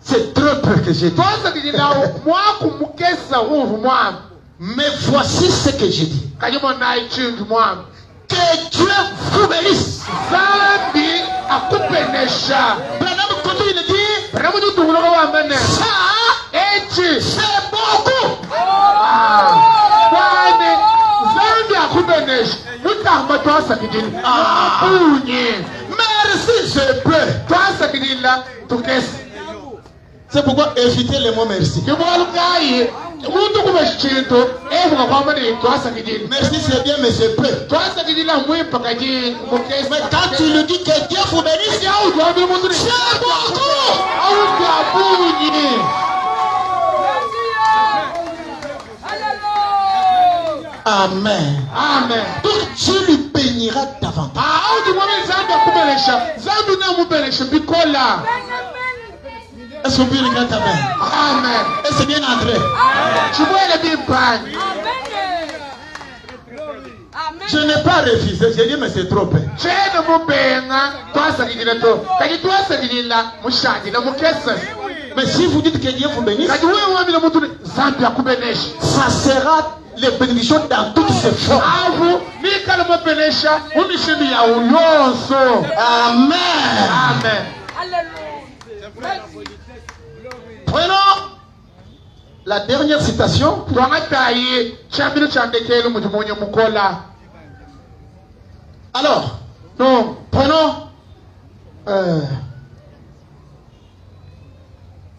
A: C'est très peu que j'ai dit.
B: twasakidilawo mwaku mukesa uvu mwamu
A: Mais voici ce que je dis.
B: kanyimonayi chintu mwamu
A: Que Dieu vous bénisse.
B: zambi akupenesha
A: Branham continue de dire,
B: ramudutunguloko wambane
A: ça,
B: echi
A: c'est beaucoup.
B: kwani zambi akupenesha mutamba twasakidila apunye
A: Merci, je peux.
B: twasakidila tukesi
A: C'est pourquoi évitez les mots merci.
B: kibwalukayi umuntu kuba chintu evuga kwamani twasakidila
A: Merci, c'est bien, mais je peux.
B: twasakidila mwipakaji mukesi
A: Mais quand tu lui dis que Dieu vous bénisse,
B: audwambi umuntu
A: c'est beaucoup.
B: audwapunye
A: Amen.
B: amen
A: Donc Dieu lui bénira davantage.
B: audwambi zambi akubenesha zambi namubelesha bikola
A: Est-ce qu'on peut dire grand amen?
B: amen
A: Et c'est bien entré.
B: chibwele bimpani
A: Je n'ai pas refusé. J'ai dit, mais c'est trop peu.
B: chene mubenga twasakidila to kati twasakidila mushandila mukese
A: Mais si vous dites que Dieu vous bénisse,
B: kati wewambile muntu zambi akubenesha
A: ça sera les bénédictions dans toutes ses formes.
B: avu nikala mabenesha umishindu yawu yonso
A: Amen.
B: amen
A: Prenons la dernière citation.
B: twangatayi chambilo chandekelu mujimonye mukola
A: Alors,
B: no
A: prenons.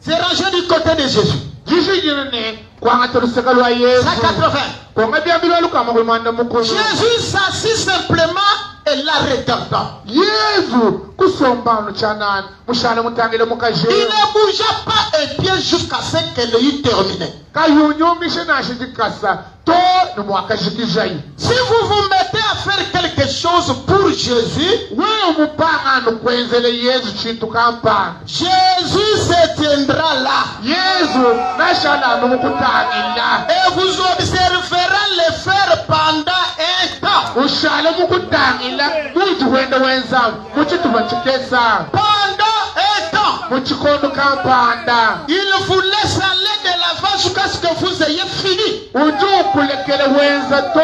A: C'est rangé du côté de Jésus.
B: jisijirine kwangata luseka lwa yesu
A: 180.
B: kwanga byambilwa lukama kulimanda mukulu
A: Jésus s'assit simplement et la regardant.
B: yesu kusombano chanani mushana mutangile
A: Il
B: mukaje
A: ne bougea pas un pied jusqu'à ce qu'elle ait terminé.
B: kayunyumishe nashijikasa to nimwakashikijayi
A: Si vous vous mettez à faire quelque chose pour Jésus,
B: wewe mupangano kwenzele yesu chintu kampanga
A: Jésus se tiendra là
B: yesu nashalano mukutangila
A: et vous observera le faire pendant un temps.
B: ushale mukutangila mujiwenda wenzamu muchituba chikesa
A: Pendant un temps.
B: muchikondo kampanda
A: Il vous laisse aller de l'avant jusqu'à ce que vous ayez fini.
B: ujukulekele wenza to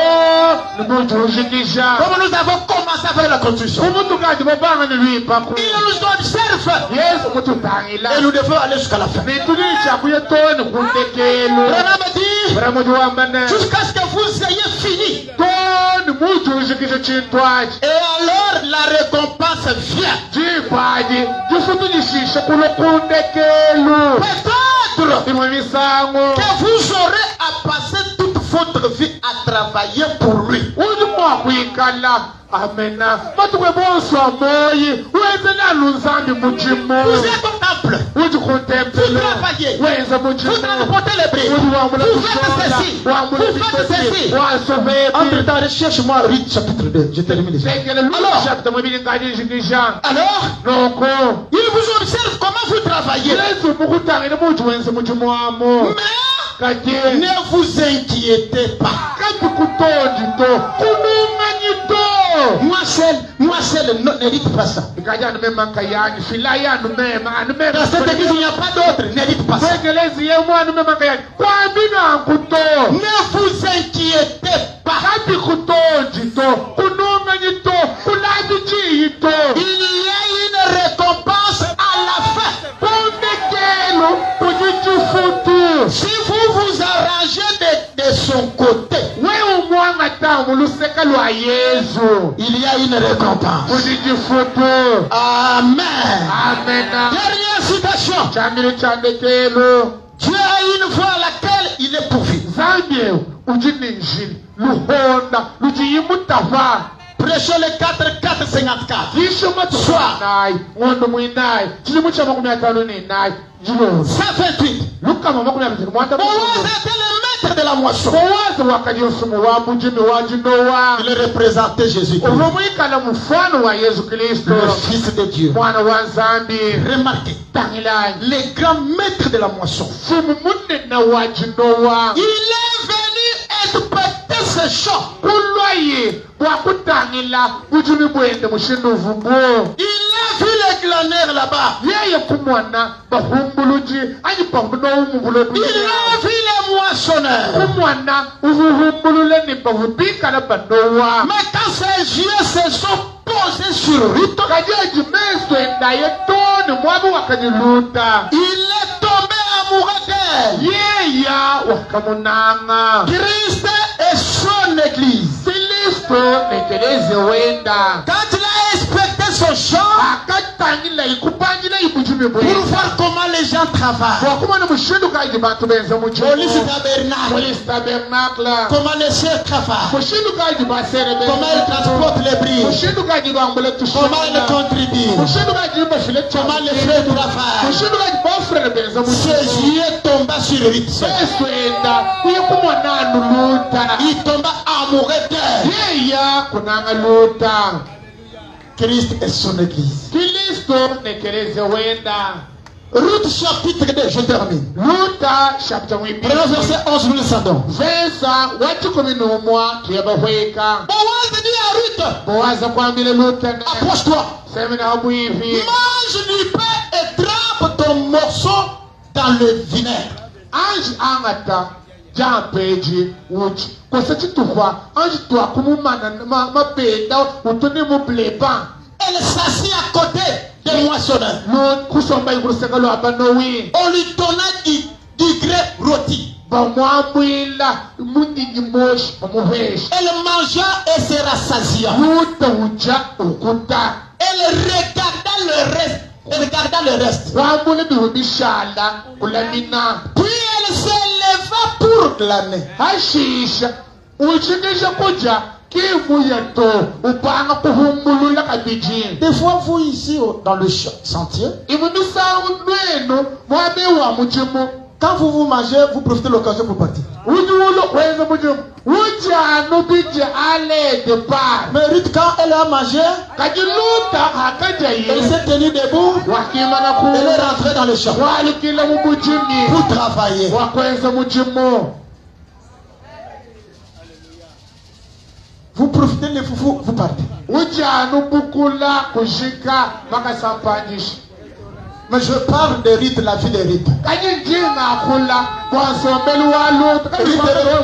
B: nimujuhujikisha
A: Comme nous avons commencé à faire la construction.
B: umuntu kati bobanga nilwipaku
A: Il nous observe
B: yesu mututangila
A: et nous devons aller jusqu'à la fin.
B: nitulichakuye toni kundekelu
A: Branham dit,
B: baramujiwambane
A: jusqu'à ce que vous ayez fini.
B: toni mujuhujikisha chintwachi
A: Et alors la récompense vient.
B: jipaji jisutujishishe kulo kundekelu
A: Peut-être
B: imwe misango
A: que vous aurez à passer toute votre vie à travailler pour lui.
B: uji mwakwikala amena matukwe bonso amoyi wenze nalunzambi mujimu
A: Vous êtes au temple.
B: uji
A: Vous
B: kuntempele
A: travaillez.
B: wenze
A: Vous
B: mujimu
A: transportez les briques.
B: uji wamula
A: Vous faites
B: kushola
A: ceci.
B: wamula
A: Vous faites
B: bitosi
A: ceci.
B: wasovepi
A: Entre-temps, recherche-moi Ruth chapitre 2. Je termine ici.
B: tekele
A: Alors,
B: lushapita mwibili ngajishikisha
A: alors,
B: noko
A: il vous observe comment vous travaillez.
B: yesu mukutangile muji wenze mujimu wamo
A: Mais
B: kati
A: ne vous inquiétez pas.
B: kati kutoji to kununganyi to
A: Moi seul, ne dites pas ça.
B: ikaja anumema nkayani fila ya anumema
A: Dans cette église, il n'y a pas d'autre. Ne dites pas ça.
B: tegelezi yemu anumema nkayani kwambina nkuto
A: Ne vous inquiétez pas.
B: kati kutoji to kununganyi to kulaji jiyi to
A: Il y a une récompense à la fin.
B: kundekelu kujijifutu
A: Si vous vous arrangez de son côté,
B: wewe mwanga tamu luseka lwa yesu
A: il y a une récompense.
B: kujijifutu
A: Amen.
B: amena
A: Dernière citation.
B: chambili chandekelu
A: Dieu a une voie à laquelle il est pourvu.
B: zambie ujininjili luhonda lujiyimutava
A: Prêchez le 4:54.
B: yishoma tunayi ngondo mwinayi chilimu cha 50 ninayi jilo
A: 128.
B: lukama 28 mwanda
A: Boaz était le maître maître de la moisson.
B: bowazi wakajifumu wa mujimi wa jinowa
A: Il représentait Jésus-Christ,
B: ovumwikala mufano wa Yesu Kristo
A: le Fils de Dieu.
B: mwana wa nzambi
A: Remarquez,
B: tangilani
A: les grands maîtres de la moisson.
B: fumu munene wa jinowa
A: Il est venu inspecter ses champs.
B: kulwaye bwakutangila bujimi bwende mushinduvu bwo
A: Il a vu les glaneurs là-bas.
B: yeye kumwana bahumbuluji anyipambunoumubulodu
A: Il a vu les moissonneurs.
B: kumwana uvuhumbulule ni bahubikala banowa
A: Mais quand ses yeux se sont posés sur Ruth,
B: kajeji meso endaye toni mwabi wakanyiluta
A: il est tombé amoureux d'elle.
B: yeya wakamunanga
A: Christ et son église.
B: Kristo nekeleze wenda
A: Quand il a inspecté son champ
B: akatangila ikupangila ibujumi
A: pour
B: bwe
A: voir comment les gens travaillent,
B: wakumana mushindukaji bantu benza
A: police tabernacle,
B: police tabernacle
A: comment les chefs travaillent,
B: mushindukaji basere benza
A: comment ils transportent les briques,
B: mushindukaji bambule
A: comment ils contribuent,
B: mushindukaji bafile
A: comment les frères travaillent.
B: mushindukaji bafrere benza
A: Ses yeux tomba sur Ruth.
B: Yesu enda kuyikumwana nuluta
A: Il tomba amoureux d'elle.
B: yeya kunanga luta
A: Christ et son église.
B: Kristo nekeleze wenda
A: Ruth chapitre 2, je termine.
B: luta chapter
A: Prenons verset 11, nous le savons.
B: versa wachikumi numwa tuyabahweka
A: Boaz dit à Ruth,
B: bowaza kwambile luta
A: approche-toi,
B: semina habwivi
A: mange du pain et trempe ton morceau dans le vinaigre.
B: anji angata jampeji uchi kwasa chituhwa anji twakumumana mapenda utuni mubleban
A: Elle s'assit à côté des moissonneurs.
B: non kusomba ikurusenga lwaba nowi
A: On lui donna du grès rôti.
B: bamwamwila munyinyi moshi bamuhesha
A: Elle mangea et se rassasia.
B: luta uja ukuta
A: Elle regarda le reste. Elle regarda le reste.
B: wambule bihu bishala kulamina
A: Puis elle se leva pour glaner.
B: hashisha uchingisha kuja kivuyeto upanga kuhumbulula kabijini
A: Des fois, vous ici dans le sentier,
B: imumisawu nwenu mwabiwa mujimu
A: quand vous mangez, vous profitez de l'occasion pour partir.
B: ujulo wenza mujimu ujanu bije ale de par
A: Mais Ruth, quand elle a mangé,
B: kajiluta hakajaye
A: elle s'est tenue debout.
B: wakimana
A: Elle est
B: ku
A: rentrée dans le champ
B: walikila mubujimi
A: pour travailler.
B: wakwenza mujimu
A: Vous profitez les foufous, vous partez.
B: ujanu bukula kushika makasampanyisha
A: Mais je parle de Ruth, la vie de Ruth.
B: kanyinjinga akula kwasombeli wa luta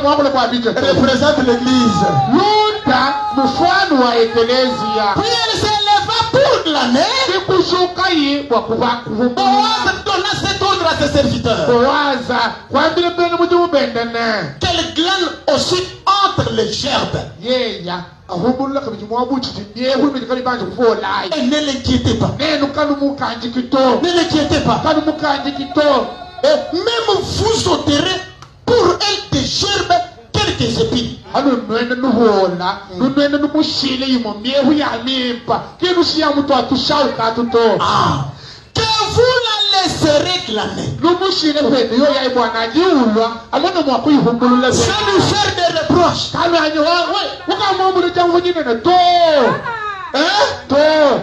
B: mwakule kwa bijo
A: Elle représente l'église.
B: luta mufano wa ekelezia
A: Puis elle se leva pour glaner.
B: sikushuka yi wakuvakuvumbula
A: Boaz donna cet ordre à ses serviteurs.
B: bowaza kwambile bene mujimu bendene
A: Qu'elle glane aussi entre les gerbes.
B: yeya ahumbulula kabiji mwabuchiti nyehulumiji kali banje kufolayi
A: Et ne l'inquiétez pas.
B: nenu kanu mukanji kito
A: Ne l'inquiétez pas.
B: kanu mukanji kito
A: Et même vous ôterez pour elle des gerbes quelques épines.
B: hano nwene nuhola nunwene numushile yimo myehu ya mimpa kinu shiya mutu atushauka atuto
A: Ah. Que vous la laisserez glaner.
B: numushile hwene yo ya ibwana jiulwa amona mwakuyihumbulula
A: Sans lui faire des reproches.
B: kanu anyo wawe ukamumbulu jangu nyinene to
A: Hein?
B: to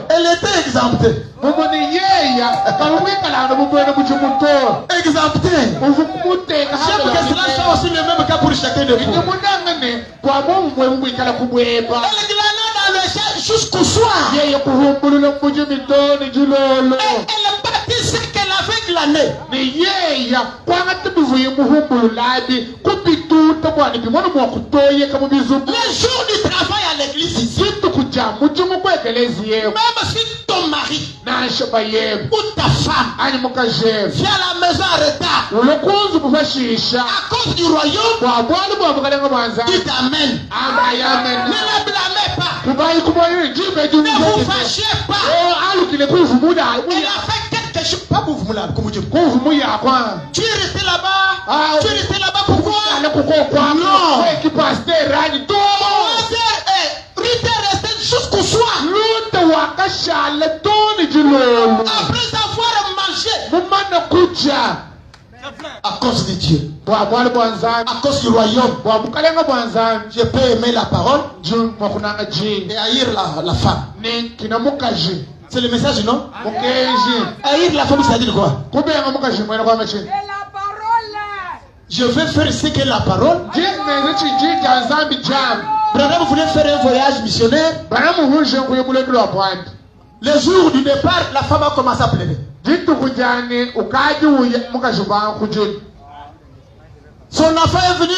A: Elle était exemptée.
B: mumuni yeya kalumwikalana mumwene muchimu to
A: Exemptée.
B: uvukumuteka
A: J'aime que cela soit aussi le même cas pour chacun de vous.
B: inyumundangane kwa mumwe mumwikala kumweba
A: Elle glanait dans le champ jusqu'au soir.
B: yeye kuhumbulula mujimi toni julolo
A: Et elle bâtit ce qu'elle avait glané.
B: ni yeya kwangati bivuye muhumbululabi kupituta bwana bimwana mwakutoyeka mu bizubu
A: Les jours du travail à l'église ici,
B: sintu kuja mujimu kwekelezi yewe
A: même si ton mari
B: nashoba yewe
A: ou ta femme
B: ani mukajewe
A: vient à la maison en retard
B: ulokunzi kufashisha
A: à cause du royaume,
B: bwa bwali bwabukalenga bwanza
A: dites Amen. Ne
B: amayamena
A: la blâmez pas.
B: kubayi kumwalire njimbe
A: Ne vous fâchez pas.
B: alukile kuvumuda
A: Elle a fait quelque chose. Pas pour vous, là, comme Dieu.
B: kuvumu yakwa
A: Tu es resté là-bas.
B: Ah,
A: Tu es resté là-bas pourquoi?
B: ale kukokwa
A: Non.
B: ekipasiteri ani to
A: Ruth est resté jusqu'au soir.
B: lute wakashale toni jilolo
A: Après avoir mangé,
B: mumana kuja
A: À cause de Dieu.
B: bwabwali bwanzami
A: À cause du royaume.
B: bwabukalenga bwanzami
A: Je peux aimer la parole
B: mwakunanga ji
A: et haïr la femme.
B: ni kina mukaji
A: C'est le message, non?
B: mukenji
A: Haïr la femme, c'est-à-dire quoi?
B: kubenga mukaji mwena kwamachi
A: Je vais faire ce que la parole.
B: ji neze chiji kya nzambi jam
A: Branham voulait faire un voyage missionnaire.
B: banamuhuje nkuye mulendo lwa bwandi
A: Le jour du départ, la femme a commencé à pleurer.
B: jitu kujani ukaji uye mukaji bankujini
A: Son enfant est venu,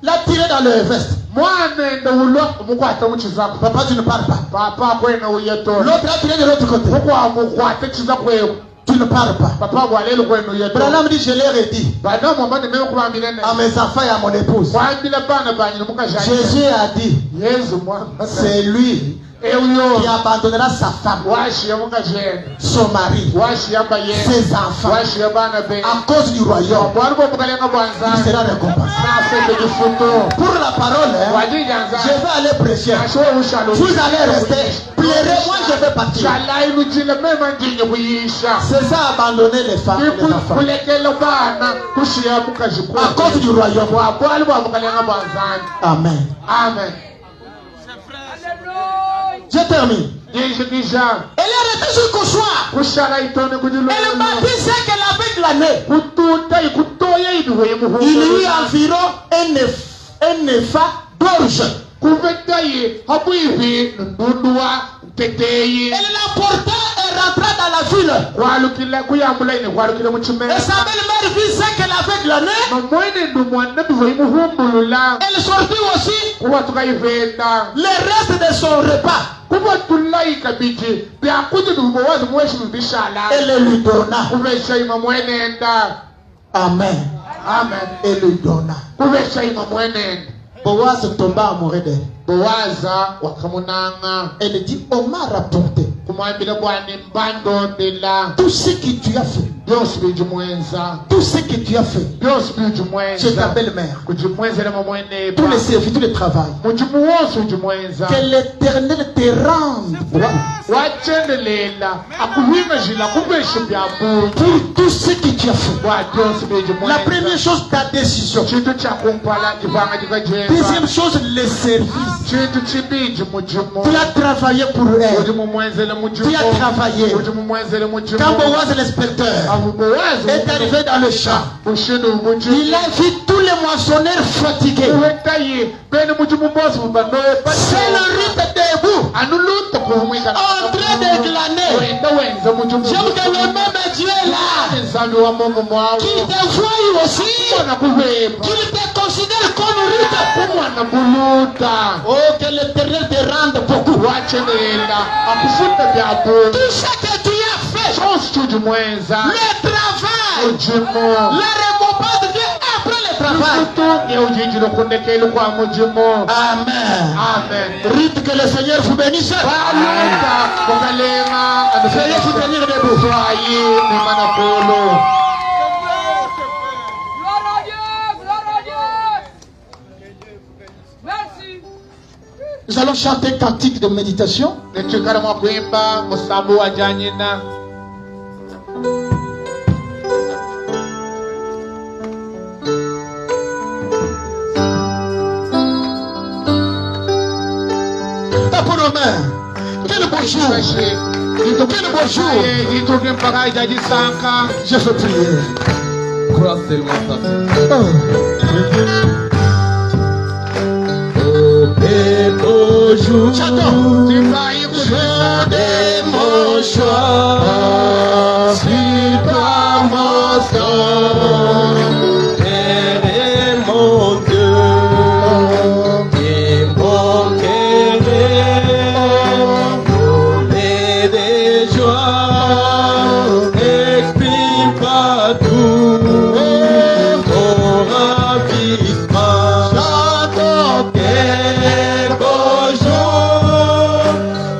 A: l'a tiré dans le veste.
B: mwana ende ulo mukwata muchizako
A: Papa, tu ne parles pas.
B: papa kwena uyeto
A: L'autre a tiré de l'autre côté.
B: mukwa mukwata chizakweyo
A: Tu ne parles pas.
B: papa bwalelo kwena uyeto
A: Branham dit, je leur ai dit
B: bana mwamane meyo kubambile ne
A: à mes enfants et à mon épouse.
B: kwambile bana banyina mukajani
A: Jésus a dit,
B: yesu mwana
A: c'est lui
B: euyo
A: qui abandonnera sa femme,
B: washiya mukajene
A: son mari,
B: washiya baye
A: ses enfants.
B: washiya bana be
A: À cause du royaume,
B: bwali bwomukalenga
A: il
B: bwanzami
A: sera récompensé.
B: nafende gifuto
A: Pour la parole, je
B: wajijanzami
A: vais aller prêcher.
B: ashowe ushalo
A: Vous allez rester. Pleurez, moi je vais partir.
B: shalailujile mema ndinye kuyisha
A: C'est ça, abandonner les femmes et les enfants.
B: kulekela bana kushiya mukaji
A: À cause du royaume.
B: bwali bwamukalenga bwanzami
A: Amen.
B: amen
A: Je termine.
B: yishikisha
A: Elle est restée jusqu'au soir.
B: kushala itone
A: Elle
B: kujilo
A: m'a dit ce qu'elle avait glané.
B: kututa ikutoya idiwe
A: Il y a environ un efa d'orge.
B: kuvetaye habwivi ndundua teteyi
A: Elle la porta et rentra dans la ville.
B: kwalukile kuyambula ine kwalukile
A: Et
B: muchimera
A: sa belle-mère vit ce qu'elle avait glané.
B: mamwene ndumwana bivo imuhumbulula
A: Elle sortit aussi
B: kuba tukayivenda
A: le reste de son repas.
B: kuba tulayika biti byakuti bibowazi muweshi bibishala
A: Elle lui donna.
B: kuvesha ima mwenenda
A: Amen.
B: amen
A: Elle lui donna.
B: kuvesha ima mwenenda
A: Boaz tomba amoureux d'elle.
B: bowaza wakamunanga
A: Elle dit, on m'a rapporté
B: kumwambila bwani mbandondela
A: tout ce que tu as fait.
B: byose bijimwenza
A: Tout ce que tu as fait.
B: byose
A: Chez ta
B: bijimwenza
A: belle-mère.
B: kujimwenzelemo mweneba
A: Tous les services, tous les travail.
B: mujimu wose ujimwenza
A: Que l'Éternel te rende
B: wacendelela akuhimezhila kuveshe byabungi
A: pour tout ce que tu as fait.
B: wa byose
A: La première
B: bijimwenza
A: chose, ta décision.
B: chintu chakumpala chivanga chikajenza
A: Deuxième chose, les services.
B: chintu chibiji mujimu
A: Tu as travaillé pour elle.
B: ujimumwenzele mujimu
A: Tu as travaillé.
B: ujimumwenzele mujimu
A: Quand Boaz, l'inspecteur,
B: avubowazi
A: est arrivé dans le champ,
B: ushinu
A: il
B: mujimu
A: a vu tous les moissonneurs fatigués.
B: uwetayi bene mujimu bosi mubanoe
A: C'est le rite debout,
B: anulunta kuhumwika
A: en train de glaner.
B: wenda wenza mujimu
A: J'aime que le même Dieu est là,
B: nzambi wa mungu mwawo
A: qui te voit aussi,
B: umwana kuhweba
A: qu'il te considère comme rite.
B: umwana kuluta
A: Oh, que l'Éternel te rende beaucoup.
B: wacendelela akufunda byabungi
A: Tout ce que tu as fait,
B: chose chujimwenza
A: le travail,
B: mujimu
A: la récompense vient après le travail.
B: ifutunye ujinjilo kundekeli kwa mujimu
A: Amen.
B: amen
A: Rite que le Seigneur vous bénisse.
B: baluta mukalenga
A: Veuillez vous tenir debout.
B: swayi nemanakulu
C: Gloire à Dieu, gloire à Dieu. Merci.
A: Nous allons chanter un cantique de méditation.
B: nechikala mwakuimba musambu wa janyina
A: Tapons nos mains. Quel beau jour. Quel beau jour.
B: ituke mpaka ijajisanka
A: Je veux prier.
D: Crois seulement ça.
A: Oh.
D: Beau jour,
A: J'adore.
B: tibai
A: Jour de mon choix. Sur toi mon sang.
D: Père et mon Dieu, et mon cœur est de joie, exprime partout ton ravissement.
A: J'adore.
D: Quel beau jour,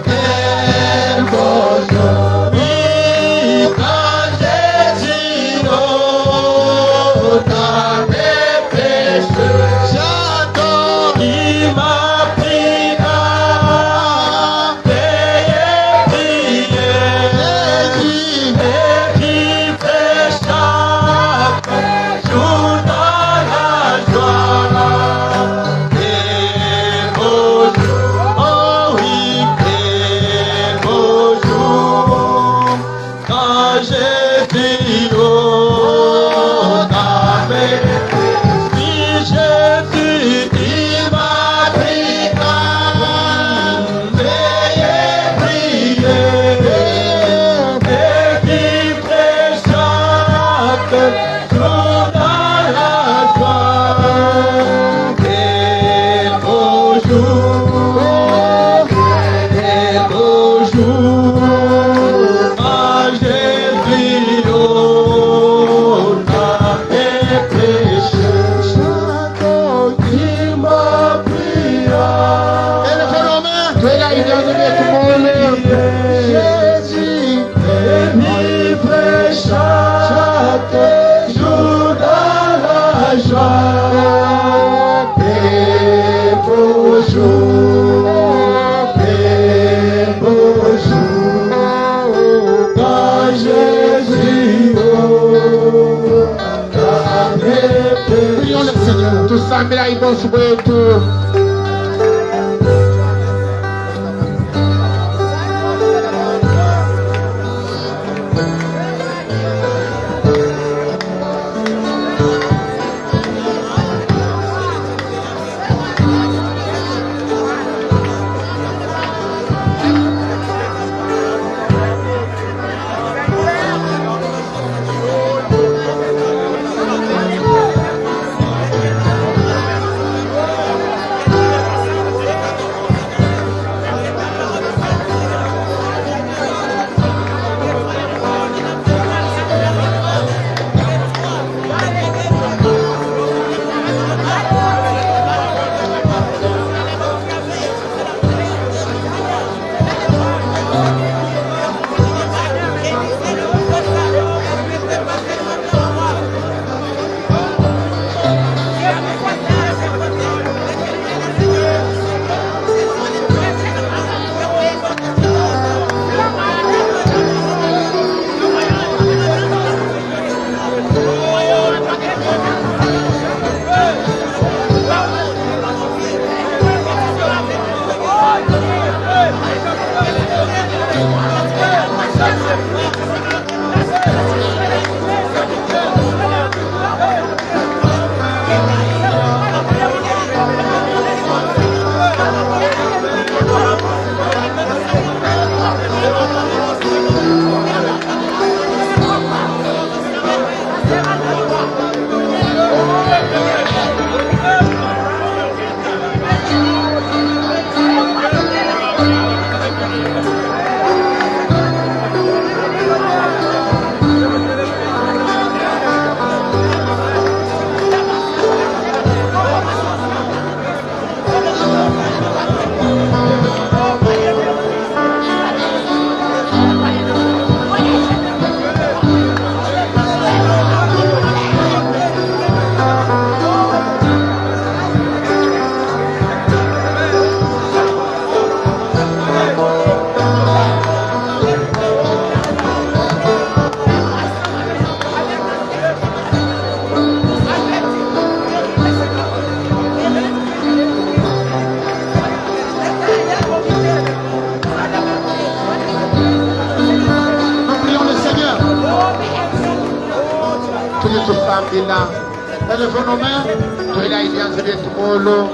D: quel beau jour. quand j'ai vu ta main, si Jésus, il m'a pris à veiller, prier, et qui prêche chaque jour dans la joie. Quel beau jour, quel beau jour, quand Jésus ôta mes péchés, chaque qui m'a pris à Jésus délivré chaque jour dans la joie. Quel beau jour, quel beau jour, quand Jésus ôta mes péchés.
B: Prions le Seigneur. Tusambira ibosi bwetu. Tusambila.
A: Élevons nos mains.
B: Twila ilyanza lyetumolo.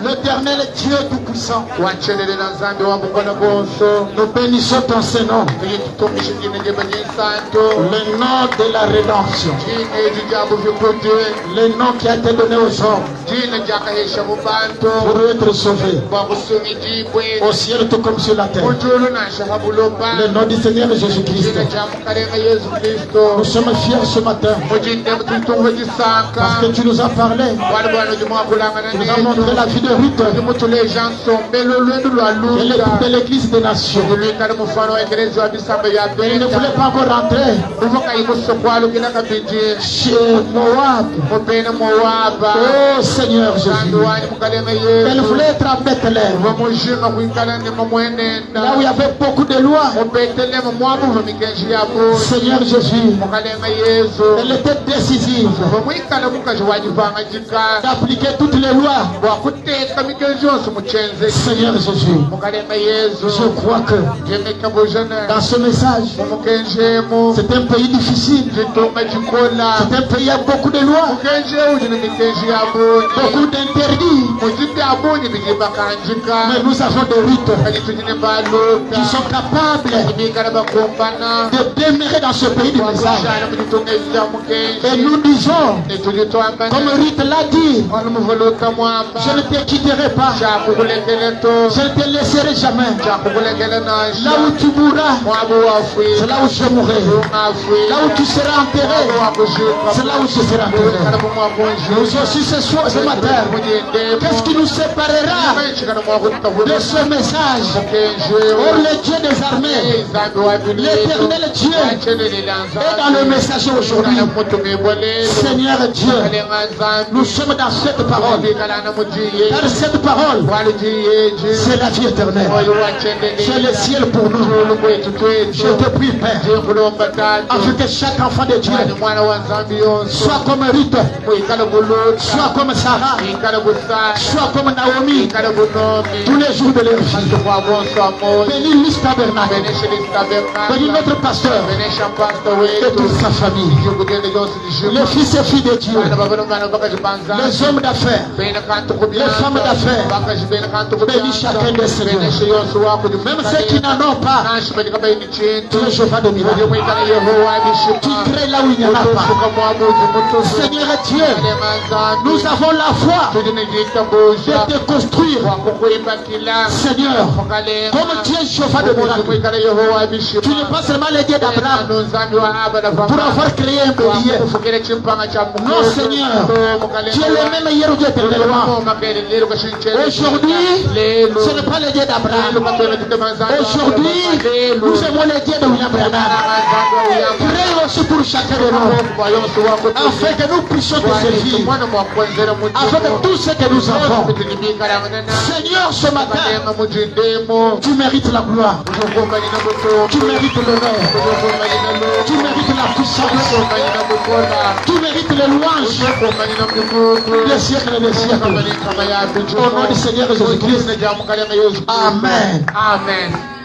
A: L'Éternel Dieu Tout-Puissant,
B: Wanchelelera nzambe wa bukona bonso.
A: nous bénissons ton Saint-Nom,
B: Tuyitutumisha jina lyeba lyensanto.
A: le nom de la rédemption,
B: Jina eri lyabu vikudwe.
A: le nom qui a été donné aux hommes
B: Jina lyakahesha mu bantu.
A: pour être sauvés,
B: Bwakusumijibwe.
A: au ciel tout comme sur la terre.
B: Mujulu nanshaha buloba.
A: Le nom du Seigneur Jésus-Christ.
B: Jina lya mukalenga Yesu
A: Nous
B: Kristo.
A: sommes fiers ce matin
B: Mujinde mututungo gisaka.
A: parce que tu nous as parlé,
B: Wali bwana jumwakulangana
A: tu nous as montré la vie de Ruth,
B: mutuleja nsombelo lwendu lwa
A: qui est l'époux de
B: luta.
A: l'église des nations.
B: Lwikali mufano wa egerezi wa bisambo ya
A: Il ne voulait
B: beta.
A: pas encore rentrer
B: Uvuka imuso kwalukila kabiji.
A: chez Moab.
B: Mupene Moaba.
A: Oh Seigneur Jésus,
B: Sandu wani mukalema
A: elle
B: Yesu.
A: voulait être à Bethléem,
B: Vamujinga kuikala ndimo
A: là où
B: mwenenda.
A: il y avait beaucoup de lois.
B: Mubetelemo mwabu vamikenji ya bosi.
A: Seigneur Jésus,
B: Mukalema Yesu.
A: elle était décisive
B: Vamwikala mukaji wajivanga jikasa.
A: d'appliquer toutes les lois
B: Wakutenda
A: Seigneur Jésus, je crois que dans ce message, c'est un pays difficile. C'est un pays avec beaucoup de lois, beaucoup d'interdits. Mais nous avons des rites qui sont capables de demeurer dans ce pays du message. Et nous disons, comme rite l'a dit, je ne te quitterai pas, je ne te laisserai jamais. Là où tu mourras, c'est là où je mourrai. Là où tu seras enterré, c'est là où je serai enterré. Nous aussi ce matin, qu'est-ce qui nous séparera de ce message? Oh, le Dieu des armées, l'éternel Dieu est dans le message aujourd'hui. Seigneur Dieu, nous sommes dans cette parole. Car cette parole, c'est la vie éternelle. C'est le ciel pour nous. Je te prie, Père, afin que chaque enfant de Dieu soit comme Ruth, soit comme Sarah, soit comme Naomi, tous les jours de leur vie. Bénis Luce Tabernacle, bénis notre pasteur et toute sa famille, les fils et filles de Dieu, les hommes d'affaires, les femmes d'affaires. Bénis chacun de ces Même ceux qui n'en ont pas, tu es Jéhovah de miracles. Tu crées là où il n'y en a pas. Seigneur Dieu, nous avons la foi de te construire. Seigneur, comme tu es Jéhovah de miracles, tu n'es pas seulement le Dieu d'Abraham pour avoir créé un bélier. Non, Seigneur, tu es le même hier ou éternellement. Aujourd'hui, ce n'est pas le Dieu d'Abraham. Aujourd'hui, nous aimons le Dieu de William Branham. Prie aussi pour chacun de nous, afin que nous puissions te servir, afin que tout ce que nous avons. Seigneur, ce matin, tu mérites la gloire, tu mérites l'honneur, tu mérites la puissance, tu mérites les louanges des siècles et des siècles. Au nom du Seigneur Jésus-Christ. Amen.
B: Amen.